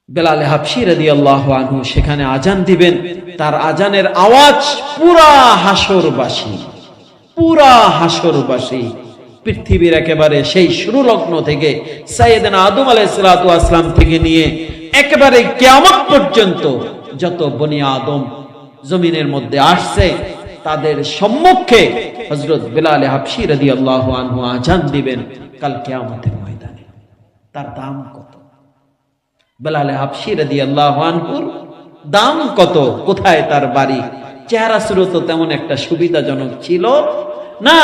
বেলাল হাবশী রাদিয়াল্লাহু আনহু সেখানে আজান দিবেন। তার আজানের আওয়াজ পুরা হাসরবাসী পৃথিবীর একেবারে সেই শুরু লগ্ন থেকে সাইয়েদনা আদম আলাইহিস সালাতু ওয়াস সালাম থেকে নিয়ে একেবারে কিয়ামত পর্যন্ত যত বনি আদম জমিনের মধ্যে আসছে তাদের সম্মুখে হযরত বেলাল হাবশী রাদিয়াল্লাহু আনহু আজান দিবেন কাল কিয়ামতের ময়দানে। তার দাম কত? বেলাল হাবশী রাদিয়াল্লাহু আনহুর দাম কত? কোথায় তার বাড়ি? চেহারা সুরত তেমন একটা সুবিধাজনক ছিল না।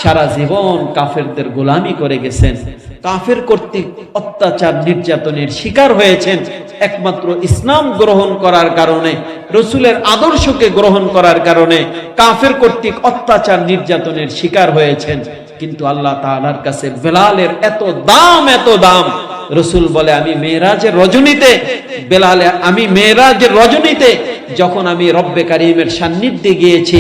সারা জীবন কাফেরদের গোলামি করে গেছেন, কাফের কর্তৃক অত্যাচার নির্যাতনের শিকার হয়েছেন। একমাত্র ইসলাম গ্রহণ করার কারণে, রসুলের আদর্শকে গ্রহণ করার কারণে কাফের কর্তৃক অত্যাচার নির্যাতনের শিকার হয়েছেন। কিন্তু আল্লাহ তাআলার কাছে বেলালের এত দাম। রসুল বলে, আমি মেরাজের রজনীতে যখন আমি রব্বে কারীমের সান্নিধ্যে গিয়েছি,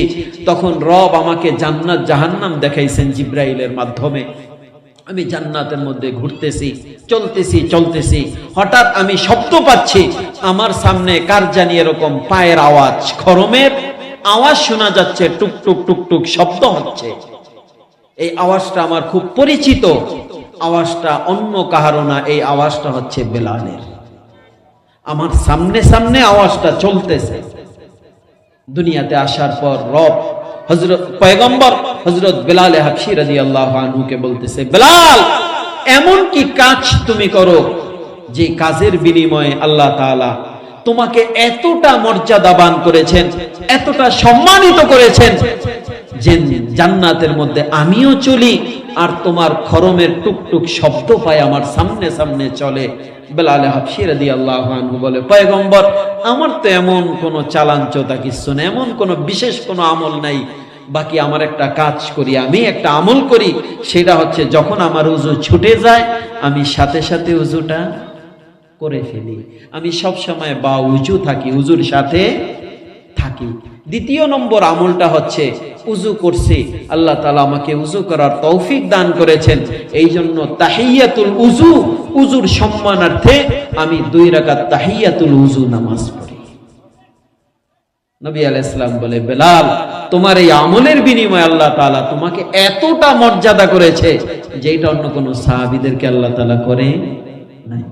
তখন রব আমাকে জান্নাত জাহান্নাম দেখাইছেন জিব্রাইলের মাধ্যমে। আমি জান্নাতের মধ্যে ঘুরতেছি, চলতেছি, হঠাৎ আমি শব্দ পাচ্ছি, আমার সামনে কার জানি এরকম পায়ের আওয়াজ, খরমের আওয়াজ শোনা যাচ্ছে, টুক টুক টুক টুক শব্দ হচ্ছে। এই আওয়াজটা আমার খুব পরিচিত, আওয়াজটা অন্য কাহারও না, এই আওয়াজটা হচ্ছে বেলালের। আমার সামনে আওয়াজটা চলতেছে। দুনিয়াতে আসার পর রব পয়গম্বর হযরত বেলাল হাবশী রাদিয়াল্লাহু আনহুকে বলতেছে, বেলাল এমন কি কাজ তুমি করো যে কাজের বিনিময়ে আল্লাহ তাআলা তোমাকে এতটা মর্যাদাবান করেছেন, এতটা সম্মানিত করেছেন যে জান্নাতের মধ্যে আমিও চলি আর তোমার খরমের টুকটুক শব্দ পাই আমার সামনে চলে। বেলাল হাবশী রাদিয়াল্লাহু আনহু বলে, পয়গম্বর আমার তো এমন কোনো চালানচোতা কিছু না, এমন কোনো বিশেষ কোনো আমল নাই, বাকি আমার একটা কাজ করি, আমি একটা আমল করি, সেটা হচ্ছে যখন আমার উযু ছুটে যায় আমি সাথে সাথে উযুটা করে ফেলি। আমি সব সময় বা উযু থাকি, উযুর সাথে থাকি। দ্বিতীয় নম্বর আমলটা হচ্ছে উযু করছি, আল্লাহ তাআলা আমাকে উযু করার তৌফিক দান করেছেন, এই জন্য তাহিয়াতুল উযু, উযুর সম্মানার্থে আমি 2 রাকাত তাহিয়াতুল উযু নামাজ পড়ি। নবী আলাইহিস সালাম বলে, বেলাল তোমার এই আমলের বিনিময়ে আল্লাহ তাআলা তোমাকে এতটা মর্যাদা করেছে যেটা অন্য কোন সাহাবীদেরকে আল্লাহ তাআলা করে নাই।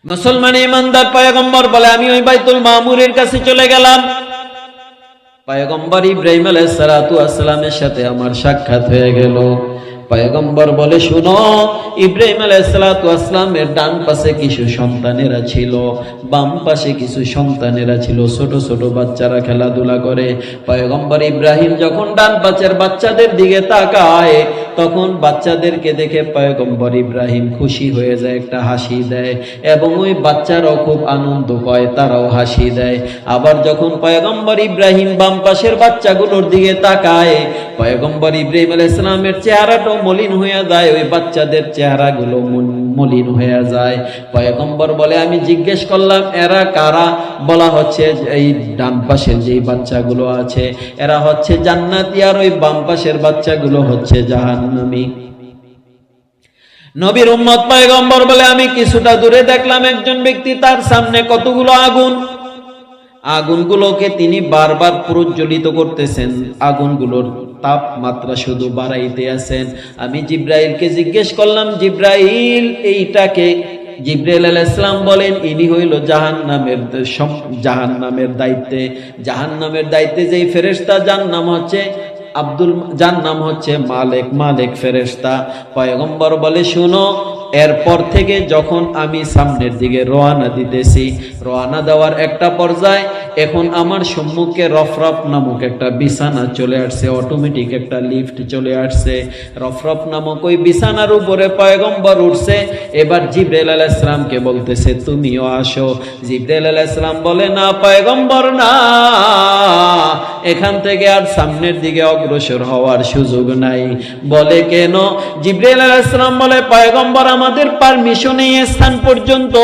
মুসলমান ইমানদার পয়গম্বর বলে, আমি ওই বাইতুল মামুরের কাছে চলে গেলাম। পয়গম্বর ইব্রাহিম আলাইহিস সালাতু ওয়াস সালামের সাথে আমার সাক্ষাৎ হয়ে গেল। পয়গম্বর বলে, শুনো, ইব্রাহিম আলাইহিস সালাতু ওয়াস সালামের ডান পাশে কিছু সন্তানেরা ছিল, বাম পাশে কিছু সন্তানেরা ছিল, ছোট ছোট বাচ্চারা খেলাধুলা করে। পয়গম্বর ইব্রাহিম যখন ডান পাশের বাচ্চাদের দিকে তাকায়, তখন বাচ্চাদেরকে দেখে পয়গম্বর ইব্রাহিম খুশি হয়ে যায়, একটা হাসি দেয়, এবং ওই বাচ্চারাও খুব আনন্দ পায়, তারাও হাসি দেয়। আবার যখন পয়গম্বর ইব্রাহিম বাম পাশের বাচ্চাগুলোর দিকে তাকায়, পয়গম্বর ইব্রাহিম আলাইহিস সালামের চেহারাটাও মলিন হয়ে যায়, ওই বাচ্চাদের চেহারাগুলো মলিন হয়ে যায়। পয়গম্বর বলে, আমি জিজ্ঞেস করলাম এরা কারা? বলা হচ্ছে এই ডান পাশের যেই বাচ্চাগুলো আছে এরা হচ্ছে জান্নাতি, আর ওই বাম পাশের বাচ্চাগুলো হচ্ছে জাহান্নামী। নবীর উম্মত পয়গম্বর বলে, আমি কিছুটা দূরে দেখলাম একজন ব্যক্তি, তার সামনে কতগুলো আগুন, আগুনগুলোকে তিনি বারবার প্রজ্বলিত করতেছেন, আগুনগুলোর তাপমাত্রা শুধু বাড়াইতে আছেন। আমি জিব্রাইলকে জিজ্ঞেস করলাম, জিব্রাইল এইটাকে? জিব্রাইল আলাইহিস সালাম বলেন, ইনি হইল জাহান্নামের দায়িত্বে যেই ফেরেশতা, যার নাম হচ্ছে মালেক ফেরেশতা। পয়গম্বর বলে, শুনো, এরপর থেকে যখন আমি সামনের দিকে রওনা দিতেছি, রওনা দেওয়ার একটা পর্যায়ে এখন আমার সম্মুখে রফরফ নামক একটা বিছানা চলে আসছে, অটোমেটিক একটা লিফট চলে আসছে। রফরফ নামক ওই বিছানার উপরে পয়গম্বর উঠছে। এবার জিবরাইল আলাইহিস সালামকে বলতেছে তুমিও আসো। জিবরাইল আলাইহিস সালাম বলে না পয়গম্বর না, এখান থেকে আর সামনের দিকে অগ্রসর হওয়ার সুযোগ নাই। বলে কেন? জিবরাইল আলাইহিস সালাম বলে পয়গম্বর আমাদের পারমিশন এই স্থান পর্যন্ত,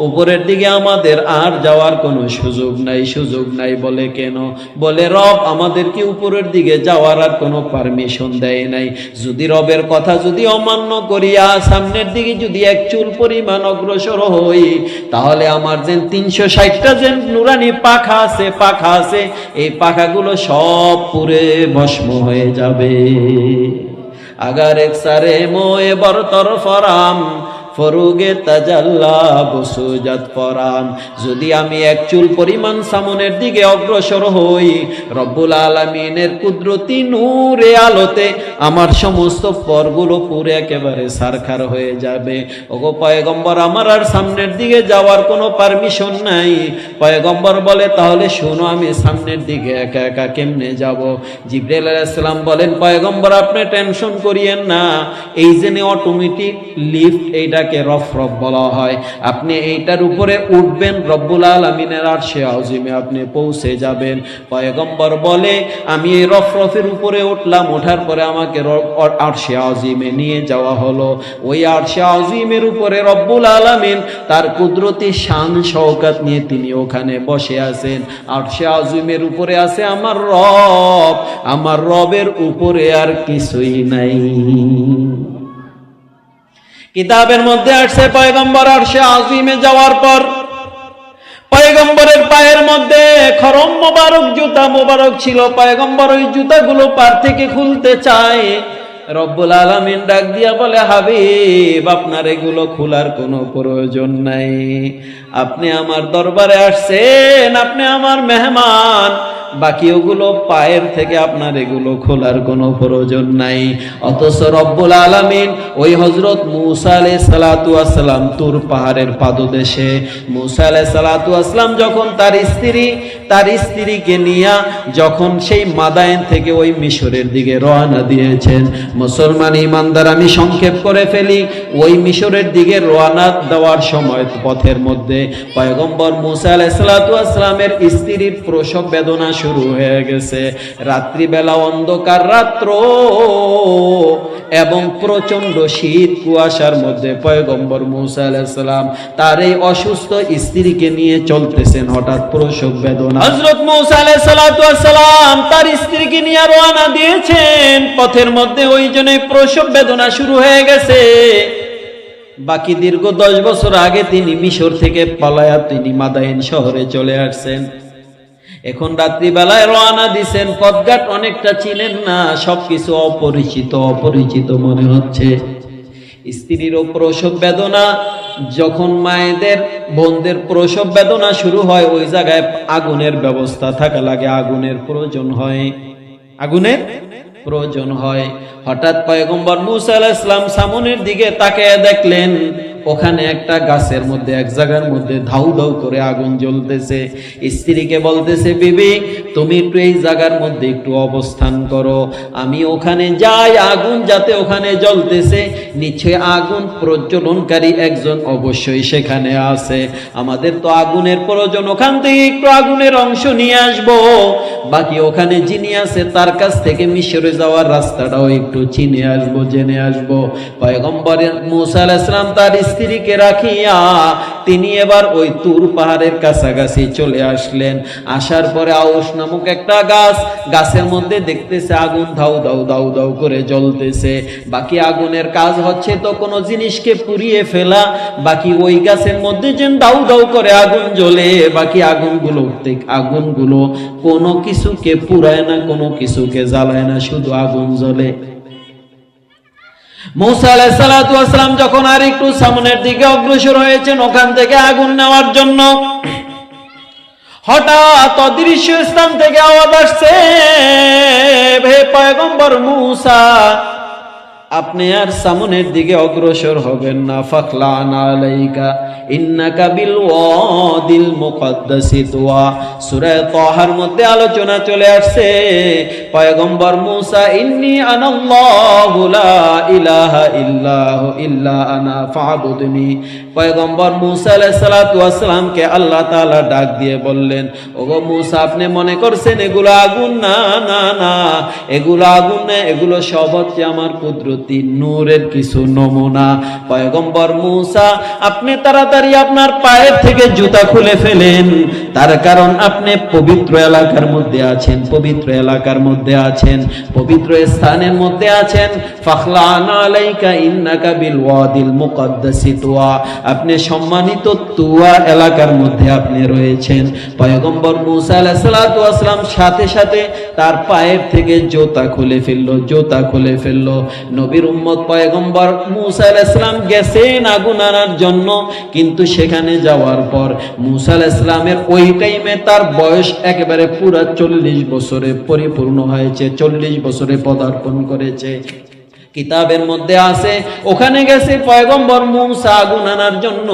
উপরের দিকে আমাদের আর যাওয়ার কোনো সুযোগ নাই, সুযোগ নাই। বলে কেন? বলে রব আমাদেরকে উপরের দিকে যাওয়ার আর কোনো পারমিশন দেয় নাই। যদি রবের কথা যদি অমান্য করিয়া সামনের দিকে যদি এক চুল পরিমাণ অগ্রসর হই, তাহলে আমার যে 360টা যে নুরানি পাখা আছে এই পাখাগুলো সব পুড়ে ভস্ম হয়ে যাবে। আগার এক সারে মোয়ে বরতর ফরাম ফরুগে তাজাল্লা বসুজাত ফরাম। যদি আমি এক চুল পরিমাণ সামনের দিকে অগ্রসর হই, রব্বুল আলামিনের কুদরতি নূরে আলোতে আমার সমস্ত পরগুলো পুরো একেবারে সারখার হয়ে যাবে। ওগো পয়গম্বর আমার আর সামনের দিকে যাওয়ার কোনো পারমিশন নাই। পয়গম্বর বলে তাহলে শোনো আমি সামনের দিকে একা একা কেমনে যাব? জিবরাইল আলাইহিস সালাম বলেন পয়গম্বর আপনি টেনশন করিয়েন না, এই যে অটোমেটিক লিফট এইটাকে রফরফ বলা হয়, আপনি এইটার উপরে উঠবেন, রব্বুল আলামিনের আরশে আজিমে আপনি পৌঁছে যাবেন। পয়গম্বর বলে আমি এই রফরফের উপরে উঠলাম, ওঠার পরে আমাকে আরশে আজিমে নিয়ে যাওয়া হলো। ওই আরশে আজিমের উপরে রব্বুল আলামিন তার কুদরতি শান শওকত নিয়ে তিনি ওখানে বসে আছেন। আরশে আজিমের উপরে আছে আমার রব, আমার রবের উপরে আর কিছুই নাই। কিতাবের মধ্যে আসছে পয়গম্বর আরশে আজিমে যাওয়ার পর পয়গম্বরের পায়ের মধ্যে খরম মোবারক জুতা মোবারক ছিল। পয়গম্বর ওই জুতাগুলো পার থেকে খুলতে চায়। রব্বুল আলামিন ডাক দিয়া বলে হাবিব আপনার এগুলো খোলার কোনো প্রয়োজন নাই, আপনি আমার দরবারে আসছেন, আপনি আমার মেহমান, বাকি ওগুলো পায়ের থেকে আপনার এগুলো খোলার কোনো প্রয়োজন নাই। অথচ রব্বুল আলামিন ওই হযরত মূসা আলাইহিস সালাতু ওয়াস সালাম তুর পাহাড়ের পাদদেশে, মূসা আলাইহিস সালাতু ওয়াস সালাম যখন তার স্ত্রীকে নিয়ে যখন সেই মাদায়েন থেকে ওই মিশরের দিকে রওনা দিয়েছেন, মুসলমান ইমানদার আমি সংক্ষেপ করে ফেলি, ওই মিশরের দিকে রওনা দেওয়ার সময় পথের মধ্যে পয়গম্বর মূসা আলাইহিস সালাতু ওয়াস সালামের স্ত্রীর প্রসব বেদনা শুরু হয়ে গেছে। রাত্রিবেলা অন্ধকার রাত্র এবং প্রচন্ড শীত কুয়াশার মধ্যে পয়গম্বর মূসা আলাইহিস সালাম তার এই অসুস্থ স্ত্রীকে নিয়ে চলতেছেন। হঠাৎ প্রসব বেদনা, হযরত মূসা আলাইহিস সালাতু ওয়াস সালাম তার স্ত্রীকে নিয়ে রওনা দিয়েছেন, পথের মধ্যে ওই জন্যই প্রসব বেদনা শুরু হয়ে গেছে। বাকি দীর্ঘ 10 বছর আগে তিনি মিশর থেকে পালায়া তিনি মাদায়েন শহরে চলে আসছেন। এখন রাত্রিবেলায় রওনা দিছেন, পথঘাট অনেকটা চিনেন না, সবকিছু অপরিচিত মনে হচ্ছে। স্ত্রীরও প্রসব বেদনা, যখন মায়েদের বোনদের প্রসব বেদনা শুরু হয় ওই জায়গায় আগুনের ব্যবস্থা থাকা লাগে, আগুনের প্রয়োজন হয়। হঠাৎ পয়গম্বর মূসা আলাইহিস সালাম সামনের দিকে তাকিয়ে দেখলেন ওখানে একটা গাছের মধ্যে এক জায়গার মধ্যে ধাউ ধাউ করে আগুন জ্বলতেছে। স্ত্রীকে বলতেছে বিবি তুমি একটু এই জায়গার মধ্যে একটু অবস্থান করো, আমি ওখানে যাই, আগুন যাতে ওখানে জ্বলতেছে নিশ্চয়ই আগুন প্রজ্বলনকারী একজন অবশ্যই সেখানে আছে, আমাদের তো আগুনের প্রয়োজন, ওখান থেকে একটু আগুনের অংশ নিয়ে আসবো, বাকি ওখানে যিনি আছে তার কাছ থেকে মিশরে যাওয়ার রাস্তাটাও একটু চিনে আসবো, জেনে আসবো। পয়গম্বর মূসা আলাইহিস সালাম তার স্ত্রীকে রাখিয়া তিনি এবার ওই তুর পাহাড়ের কাছাকাছি চলে আসলেন। আসার পরে আউশ নামক একটা গাছের মধ্যে দেখতেছে আগুন ধাউ ধাউ দাউ দাউ করে জ্বলতেছে। বাকি আগুনের কাজ হচ্ছে তো কোনো জিনিসকে পুড়িয়ে ফেলা, বাকি ওই গাছের মধ্যে যে দাউ দাউ করে আগুন জ্বলে, বাকি আগুনগুলো কোনো কিছুকে পুড়ায় না, কোনো কিছুকে জ্বালায় না, শুধু আগুন জ্বলে। মূসা আলাইহিস সালাতু ওয়াস সালাম যখন আর একটু সামনের দিকে অগ্রসর হয়েছেন ওখান থেকে আগুন নেওয়ার জন্য, হঠাৎ অদৃশ্য স্থান থেকে আওয়াজ আসছে, হে পয়গম্বর মূসা আপনি আর সামনের দিকে অগ্রসর হবেন না। ফাখলান আলাইকা ইন্নাকা বিল ওয়াদিল মুকদ্দাসি তুয়া। সূরা তাহার মধ্যে আলোচনা চলে আসছে পয়গম্বর মূসা ইন্নী আনাল্লাহু লা ইলাহা ইল্লাহু ইল্লা আনা ফাবুদনি। পয়গম্বর মূসা আলাইহিস সালাতু ওয়াস সালামকে আল্লাহ তাআলা ডাক দিয়ে বললেন, ওগো মূসা, আপনি মনে করছেন এগুলো আগুন? না না না, এগুলো আগুন না, এগুলো সব হচ্ছে আমার কুদরতি নূরের কিছু নমুনা। পয়গম্বর মূসা, আপনি তাড়াতাড়ি আপনার পায়ের থেকে জুতা খুলে ফেলেন, তার কারণ আপনি পবিত্র এলাকার মধ্যে আছেন, পবিত্র এলাকার মধ্যে আছেন, পবিত্র স্থানের মধ্যে আছেন। ফাখলান আলাইকা ইন্নাকা বিল ওয়াদিল মুকদ্দাসি তুয়া। আপনি সম্মানিত তুয়া এলাকার মধ্যে আপনি রয়েছেন। পয়গম্বর মূসা আলাইহিস সালাতু ওয়াস সালাম সাথে সাথে তার পায়ের থেকে জুতা খুলে ফেললো, জুতা খুলে ফেললো। নবীর উম্মত পয়গম্বর মূসা আলাইহিস সালাম গেছেন আগুন আনার জন্য, কিন্তু সেখানে যাওয়ার পর মূসা আলাইহিস সালামের ওই টাইমে তার বয়স একেবারে পুরা 40 বছরে পরিপূর্ণ হয়েছে, 40 বছরে পদার্পণ করেছে। কিতাবের মধ্যে আছে ওখানে গেছে পয়গম্বর মূসা আগুন আনার জন্য,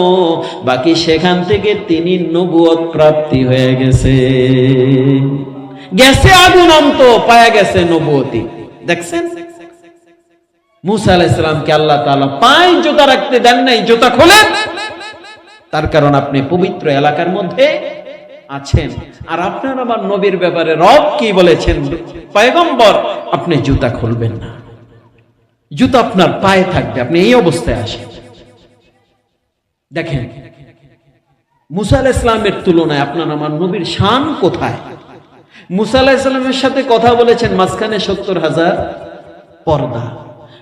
বাকি সেখান থেকে তিনি নবুয়ত প্রাপ্তি হয়ে গেছে। গেছে আগুন আনতো, পায়া গেছে নবুয়তি। দেখছেন মূসা আলাইহিস সালামকে আল্লাহ তাআলা পায়ে জুতা রাখতে দেন নাই, জুতা খোলেন, তার কারণ আপনি পবিত্র এলাকার মধ্যে আছেন। আর আপনার আবার নবীর ব্যাপারে রব কি বলেছেন? পয়গম্বর, আপনি জুতা খুলবেন না, জুতা আপনার পায়ে থাকবে, আপনি এই অবস্থায় আসেন। দেখেন মূসা আলাইহিস সালামের তুলনায় আপনার আমার নবীর শান কোথায়? মূসা আলাইহিস সালামের সাথে কথা বলেছেন, মাঝখানে 70,000 পর্দা।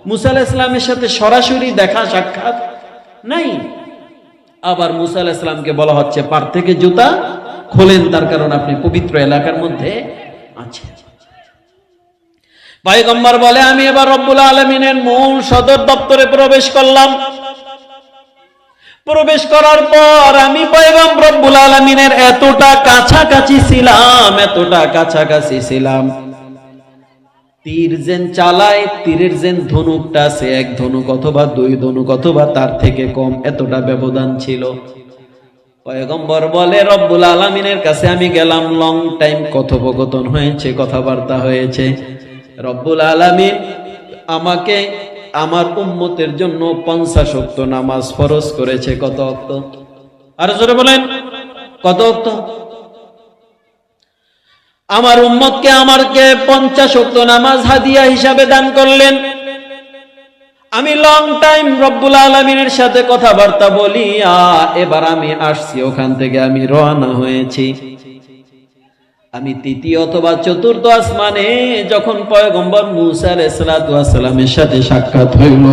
মূসা আলাইহিস সালামের সাথে সরাসরি দেখা সাক্ষাৎ নাই। আবার মূসা আলাইহিস সালামকে বলা হচ্ছে পার থেকে জুতা খোলেন, তার কারণ আপনি পবিত্র এলাকার মধ্যে আছেন। পয়গম্বর বলে, আমি এবার রব্বুল আলামিনের মূল সদর দপ্তরে প্রবেশ করলাম। প্রবেশ করার পর আমি পয়গম্বর রব্বুল আলামিনের এতটা কাছাকাছি ছিলাম, এতটা কাছাকাছি ছিলাম, তীর যেন চালায়, তীরের যেন ধনুকটা আছে 1 ধনুক অথবা 2 ধনুক অথবা তার থেকে কম, এতটা ব্যবধান ছিল। পয়গম্বর বলে, রব্বুল আলামিনের কাছে আমি গেলাম, লং টাইম কথোপকথন হয়েছে, কথাবার্তা হয়েছে। রব্বুল আলামিন আমাকে আমার উম্মতের জন্য 50 ওয়াক্ত নামাজ ফরজ করেছে। কত ওয়াক্ত? আর জোরে বলেন, কত ওয়াক্ত? আমার উম্মতকে আমাকে 50 ওয়াক্ত নামাজ হাদিয়া হিসাবে দান করলেন। আমি লং টাইম রব্বুল আলামিনের সাথে কথাবার্তা বলি, এবার আমি আসছি, ওখান থেকে আমি রওনা হয়েছি। আমি 3য় অথবা 4র্থ আসমানে যখন পয়গম্বর মূসা আলাইহিস সালাতু ওয়াস সালামের সাথে সাক্ষাৎ হইল,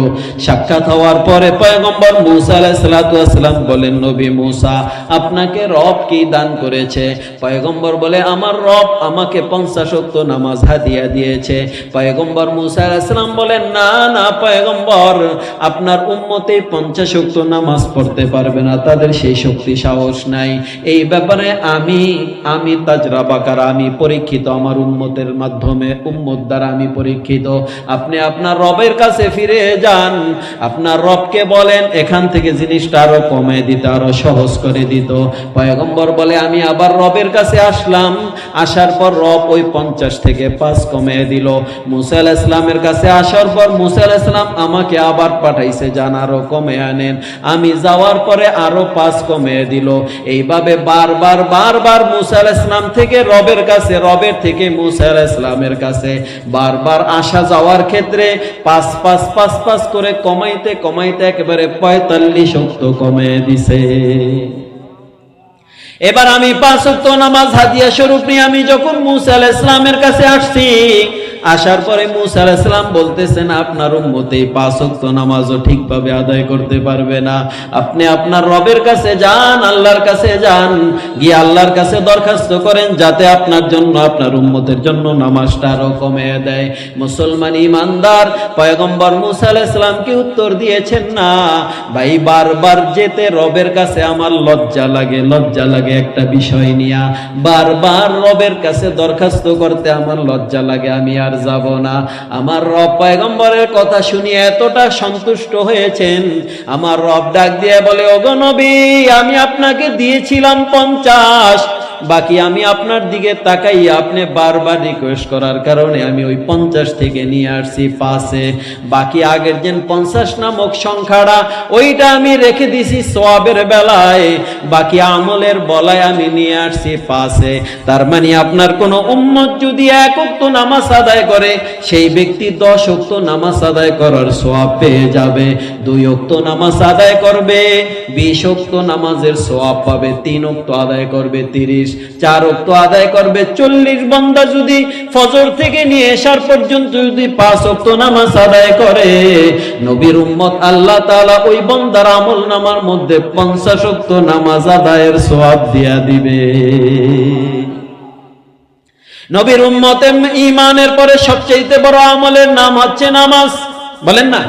সাক্ষাৎ হওয়ার পরে পয়গম্বর মূসা আলাইহিস সালাতু ওয়াস সালাম বলেন, নবী মূসা, আপনাকে রব কি দান করেছে? পয়গম্বর বলে, আমার রব আমাকে 50 ওয়াক্ত নামাজ হাদিয়া দিয়েছে। পয়গম্বর মূসা আলাইহিস সালাম বলেন, না না পয়গম্বর, আপনার উম্মতে 50 ওয়াক্ত নামাজ পড়তে পারবে না, তাদের সেই শক্তি সাহস নাই। এই ব্যাপারে আমি তাজরাবা, আমি পরীক্ষিত, আমার উম্মতের মাধ্যমে, উম্মত দ্বারা আমি পরীক্ষিত। আপনি আপনার রবের কাছে ফিরে যান, আপনার রবকে বলেন এখান থেকে জিনিসটা আরো কমে দিতে, আরো সহজ করে দিত। পয়গম্বর বলে, আমি আবার রবের কাছে আসলাম, আসার পর রব ওই 50 থেকে 5 কমে দিল। মূসা আলাইহিস সালামের কাছে আসার পর মূসা আলাইহিস সালাম আমাকে আবার পাঠাইছে, যান আরো কমে আনেন। আমি যাওয়ার পরে আরো 5 কমে দিল। এইভাবে বারবার মূসা আলাইহিস সালাম থেকে রবের কাছে, রবের থেকে মূসা আলাইহিস সালামের কাছে বারবার আসা যাওয়ার ক্ষেত্রে 5 করে কমাইতে কমাইতে একেবারে 45 ওয়াক্ত কমে দিছে। এবার আমি 5 ওয়াক্ত নামাজ হাদিয়া স্বরূপ নিয়ে আমি যখন মূসা আলাইহিস সালামের কাছে আসছি, আসার পরে মূসা আলাইহিস সালাম বলতেছেন, আপনার উম্মতে 5 ওয়াক্ত নামাজও ঠিকভাবে আদায় করতে পারবে না, আপনি আপনার রবের কাছে যান, আল্লাহর কাছে যান, গিয়ে আল্লাহর কাছে দরখাস্ত করেন যাতে আপনার জন্য, আপনার উম্মতের জন্য নামাজটা আরো কমে দেয়। মুসলমান ইমানদার পয়গম্বর মূসা আলাইহিস সালামকে উত্তর দিয়েছেন, না ভাই, বারবার যেতে রবের কাছে আমার লজ্জা লাগে একটা বিষয় নিয়া, বারবার রবের কাছে দরখাস্ত করতে আমার লজ্জা লাগে, আমি আর যাব না। আমার রব পয়গম্বরের কথা শুনিয়ে এতটা সন্তুষ্ট হয়েছেন, আমার রব ডাক দিয়ে বলে, ওগো নবী, আমি আপনাকে দিয়েছিলাম 50, বাকি আমি আপনার দিকে তাকাই, আপনি বারবার রিকোয়েস্ট করার কারণে আমি ওই 50 থেকে নিয়ে আসছি 5-এ। বাকি আগের যে 50 নামক সংখ্যাটা, ওইটা আমি রেখে দিছি সওয়াবের বেলায়, বাকি আমলের বলায় আমি নিয়ে আসছি 5-এ। তার মানে আপনার কোন উম্মত যদি 1 ওয়াক্ত নামাজ আদায় করে, সেই ব্যক্তি 10 ওয়াক্ত নামাজ আদায় করার সওয়াব পেয়ে যাবে। 2 ওয়াক্ত নামাজ আদায় করবে 20 ওয়াক্ত নামাজের সওয়াব পাবে। 3 ওয়াক্ত আদায় করবে 30, 4 ওয়াক্ত আদায় করবে 40। বান্দা যদি ফজর থেকে নিয়ে এশার পর্যন্ত যদি 5 ওয়াক্ত নামাজ আদায় করে, নবীর উম্মত আল্লাহ তাআলা ওই বান্দার আমল নামার মধ্যে 50 ওয়াক্ত নামাজ আদায়ের সওয়াব দিয়া দিবে। নবীর উম্মতের ঈমানের পরে সবচেয়ে বড় আমলের নাম হচ্ছে নামাজ। বলেন না,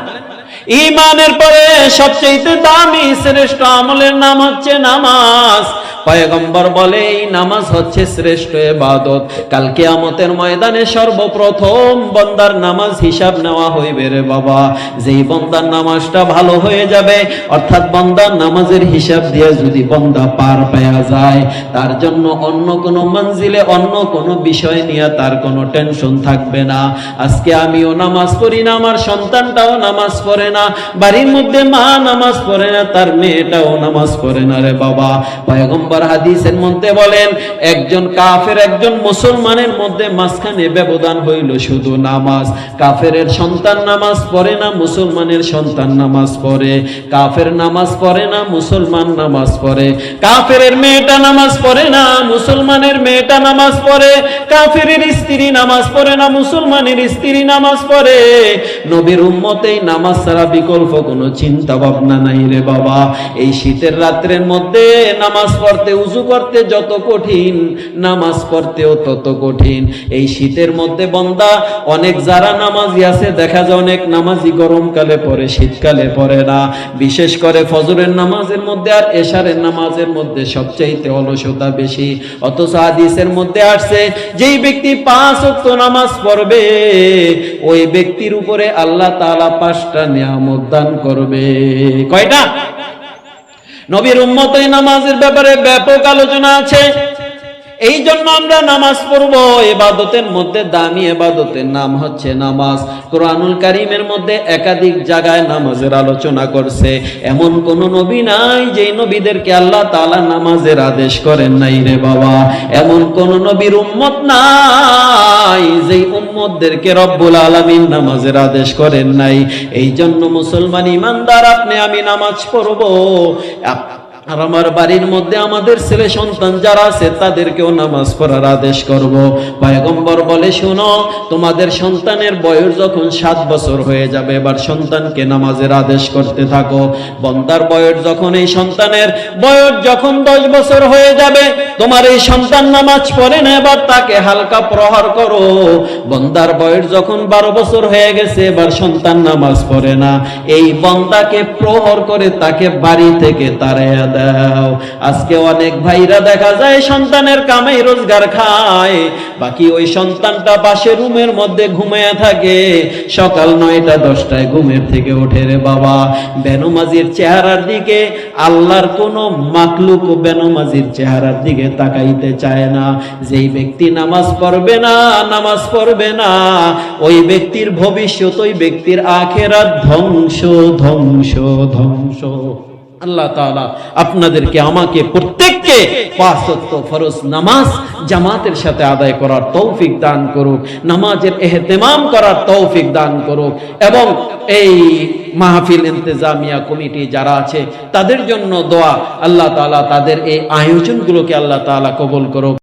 ঈমানের পরে সবচেয়ে দামি শ্রেষ্ঠ আমলের নাম হচ্ছে নামাজ। পয়গম্বর বলে এই নামাজ হচ্ছে শ্রেষ্ঠ ইবাদত। কাল কিয়ামতের ময়দানে সর্বপ্রথম বান্দার নামাজ হিসাব নেওয়া হইবে রে বাবা। যেই বান্দার নামাজটা ভালো হয়ে যাবে, অর্থাৎ বান্দার নামাজের হিসাব দিয়ে যদি বান্দা পার পাওয়া যায়, তার জন্য অন্য কোনো মঞ্জিলে অন্য কোনো বিষয় নিয়ে তার কোনো টেনশন থাকবে না। আজকে আমিও নামাজ পড়ি না, আমার সন্তানটাও নামাজ পড়ে না, বাড়ির মধ্যে মা নামাজ পড়ে না, তার মেয়েটাও নামাজ পড়ে না রে বাবা। পয়গম্বর হাদিসের মধ্যে বলেন, একজন কাফের একজন মুসলমানের মধ্যে মাঝখানে ব্যবধান হইল শুধু নামাজ। কাফেরের সন্তান নামাজ পড়ে না, মুসলমানের সন্তান নামাজ পড়ে। কাফের নামাজ পড়ে না, মুসলমান নামাজ পড়ে। কাফেরের মেয়েটা নামাজ পড়ে না, মুসলমানের মেয়েটা নামাজ পড়ে। কাফেরের স্ত্রী নামাজ পড়ে না, মুসলমানের স্ত্রী নামাজ পড়ে। নবীর উম্মতেই নামাজ ছাড়া বিকল্প কোনো চিন্তা ভাবনা নাই রে বাবা। এই শীতের রাত্রের মধ্যে নামাজ পড়তে, উযু করতে যত কঠিন, নামাজ পড়তেও তত কঠিন। এই শীতের মধ্যে বান্দা অনেক যারা নামাজি আছে, দেখা যায় অনেক নামাজি গরমকালে পড়ে, শীতকালে পড়ে না। বিশেষ করে ফজরের নামাজের মধ্যে আর এশারের নামাজের মধ্যে সবচাইতে অলসতা বেশি। অথচ হাদিসের মধ্যে আসছে, যেই ব্যক্তি 5 ওয়াক্ত নামাজ পড়বে, ওই ব্যক্তির উপরে আল্লাহ তাআলা 5টা নিয়ামত দান করবে। কয়টা? নবীর উম্মত এই নামাজের ব্যাপারে ব্যাপক আলোচনা আছে। এই জন্য আমরা নামাজ পড়বো। ইবাদতের মধ্যে দামি ইবাদতের নাম হচ্ছে নামাজ। কোরআনুল কারীমের মধ্যে একাধিক জায়গায় নামাজের আলোচনা করছে। এমন কোন নবী নাই যে নবীদেরকে আল্লাহ তাআলা নামাজের আদেশ করেন নাই রে বাবা। এমন কোন নবীর উম্মত নাই যে উম্মতদেরকে রব্বুল আলামিন নামাজের আদেশ করেন নাই। এই জন্য মুসলমান ইমানদার, আপনি আমি নামাজ পড়বো। আর আমার বাড়ির মধ্যে আমাদের ছেলে সন্তান যারা আছে তাদেরকেও নামাজ পড়ার আদেশ করব। পয়গম্বর বলে, শুনো, তোমাদের সন্তানের বয়স যখন 7 বছর হয়ে যাবে, এবার সন্তানকে নামাজের আদেশ করতে থাকো। বান্দার বয়স যখন, এই সন্তানের বয়স যখন 10 বছর হয়ে যাবে, তোমার এই সন্তান নামাজ পড়ে না, এবার তাকে হালকা প্রহার করো। বান্দার বয়স যখন 12 বছর হয়ে গেছে, এবার সন্তান নামাজ পড়ে না, এই বান্দাকে প্রহার করে তাকে বাড়ি থেকে তাড়াইয়া দাও। আজকে অনেক ভাইরা দেখা যায় সন্তানের কামাই রোজগার খায়, বাকি ওই সন্তানটা পাশে রুমের মধ্যে ঘুমিয়ে থাকে, সকাল 9টা 10টায় ঘুমের থেকে ওঠে রে বাবা। বেনমাজির চেহারার দিকে আল্লাহর কোন মাখলুক বেনমাজির চেহারার দিকে তাকাইতে চায় না। যেই ব্যক্তি নামাজ পড়বে না, ওই ব্যক্তির ভবিষ্যৎ, ওই ব্যক্তির আখিরাত ধ্বংস ধ্বংস ধ্বংস। আল্লাহ তাআলা আপনাদেরকে, আমাকে, প্রত্যেককে 5 ওয়াক্ত ফরজ নামাজ জামাতের সাথে আদায় করার তৌফিক দান করুক, নামাজের ইহতিমাম করার তৌফিক দান করুক, এবং এই মাহফিল ইন্তেজামিয়া কমিটি যারা আছে তাদের জন্য দোয়া। আল্লাহ তাআলা তাদের এই আয়োজনগুলোকে আল্লাহ তাআলা কবুল করুক।